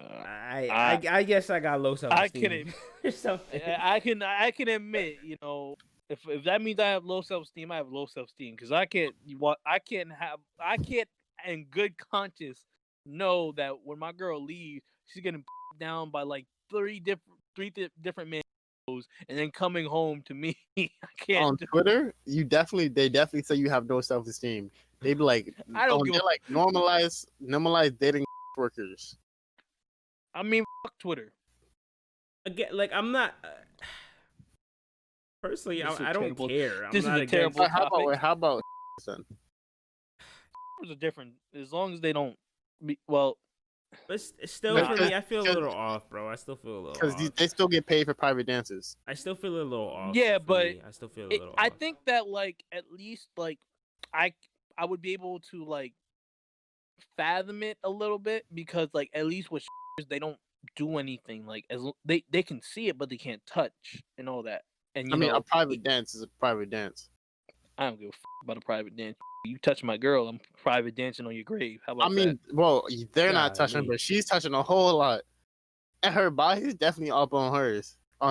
I guess I got low self-esteem. I can admit, you know, if that means I have low self-esteem, I have low self-esteem because I can't in good conscience know that when my girl leaves, she's getting down by like three different men and then coming home to me. I can't. On Twitter, they definitely say you have no self-esteem. They be like, I don't give like normalize dating workers. I mean, fuck Twitter. Again, like I'm not personally. I don't care. This is a terrible topic. How about then? It's different as long as they don't. Well, but still for me, I feel a little off, bro. I still feel a little off because they still get paid for private dances. I still feel a little off. Yeah, but I still feel a little off. I think that like at least like I would be able to like fathom it a little bit because like at least with they don't do anything like as they can see it but they can't touch and all that. And I mean, a private dance is a private dance. I don't give a about a private dance. You touch my girl, I'm private dancing on your grave. How about that? Well, they're not touching, but she's touching a whole lot, and her body's definitely up on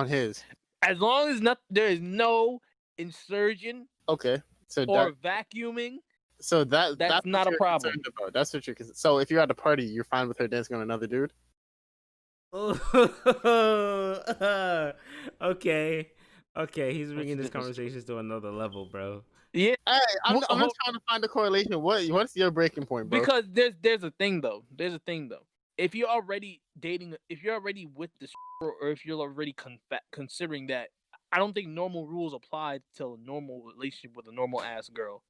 his. As long as there is no insertion, okay, so or vacuuming. So that's not a problem. That's what you're. So if you're at a party, you're fine with her dancing on another dude. Okay, he's bringing this conversation to another level, bro. Yeah, I'm just trying to find the correlation. What's your breaking point, bro? Because there's a thing though. If you're already dating, if you're already with this, or if you're already considering that, I don't think normal rules apply to a normal relationship with a normal ass girl.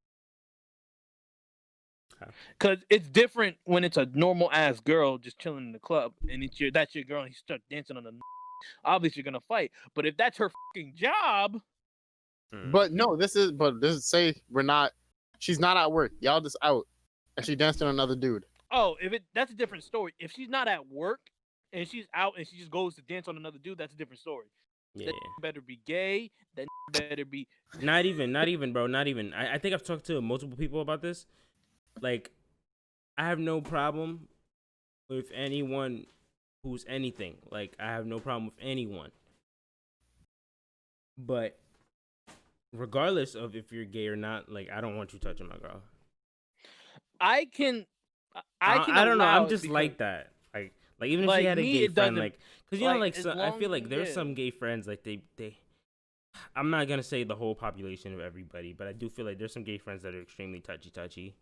Because it's different when it's a normal ass girl just chilling in the club and that's your girl and you start dancing on the obviously you're gonna fight. But if that's her fucking job. But no, this is say she's not at work. Y'all just out and she danced on another dude. Oh, that's a different story. If she's not at work and she's out and she just goes to dance on another dude, that's a different story. Yeah. That better be gay. That better be not even, bro. Not even. I think I've talked to multiple people about this. Like, I have no problem with anyone who's anything. Like, I have no problem with anyone. But regardless of if you're gay or not, like, I don't want you touching my girl. I don't know. I'm just like that. Like even if she had a gay friend, like, because you know, like, so, I feel like there's some gay friends, like they I'm not gonna say the whole population of everybody, but I do feel like there's some gay friends that are extremely touchy,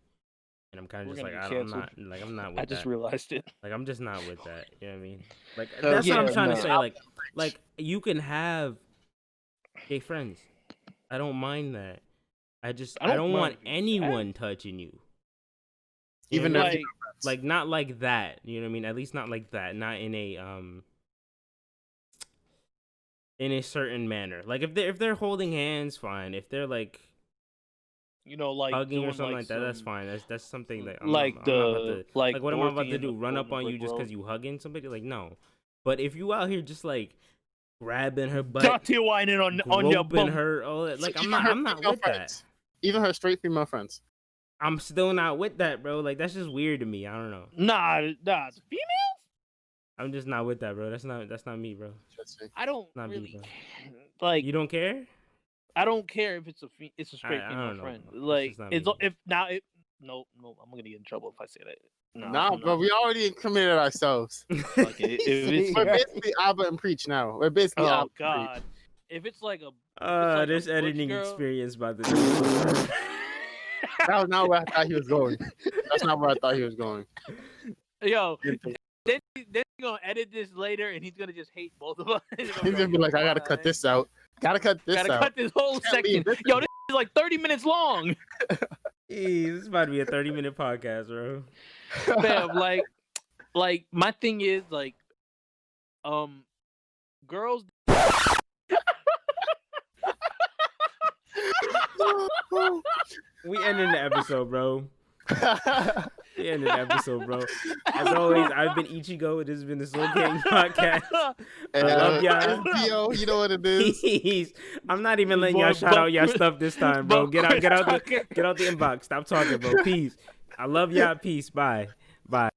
and I'm kind of just like I'm not with that. I just realized it. Like I'm just not with that. You know what I mean? Like that's what I'm trying to say. Like you can have gay friends. I don't mind that. I don't want anyone touching you. Even like not like that. You know what I mean? At least not like that. Not in a certain manner. Like if they're holding hands, fine. If they're like, like hugging or something like that, that's fine. That's something that I'm like what am I about to do? Run up on you just because you hugging somebody? Like no. But if you out here just like grabbing her butt, dirty whining on your bum, her, like I'm not with that. Even her straight female friends. I'm still not with that, bro. Like that's just weird to me. I don't know. Nah, females. I'm just not with that, bro. That's not me, bro. I don't not really me, like. You don't care? I don't care if it's a straight female friend. Like no, I'm gonna get in trouble if I say that. No, but we already incriminated ourselves. Okay, we're basically Abba and Preach now. We're basically Abba and God. Preach. If it's like this editing experience by the That was not where I thought he was going. That's not where I thought he was going. Yo, then he's gonna edit this later, and he's gonna just hate both of us. He's gonna be like, I gotta cut this out. Gotta cut this whole section. Yo, this is like 30 minutes long. This is about to be a 30-minute podcast, bro. Man, like my thing is like, girls. We ending the episode, bro. We ended the episode, bro. As always, I've been Ichigo. This has been the Soul Gang Podcast. I love y'all. You know what it is. Please. I'm not even letting y'all shout out y'all stuff this time, bro. Get out the inbox. Stop talking, bro. Peace. I love y'all. Peace. Bye.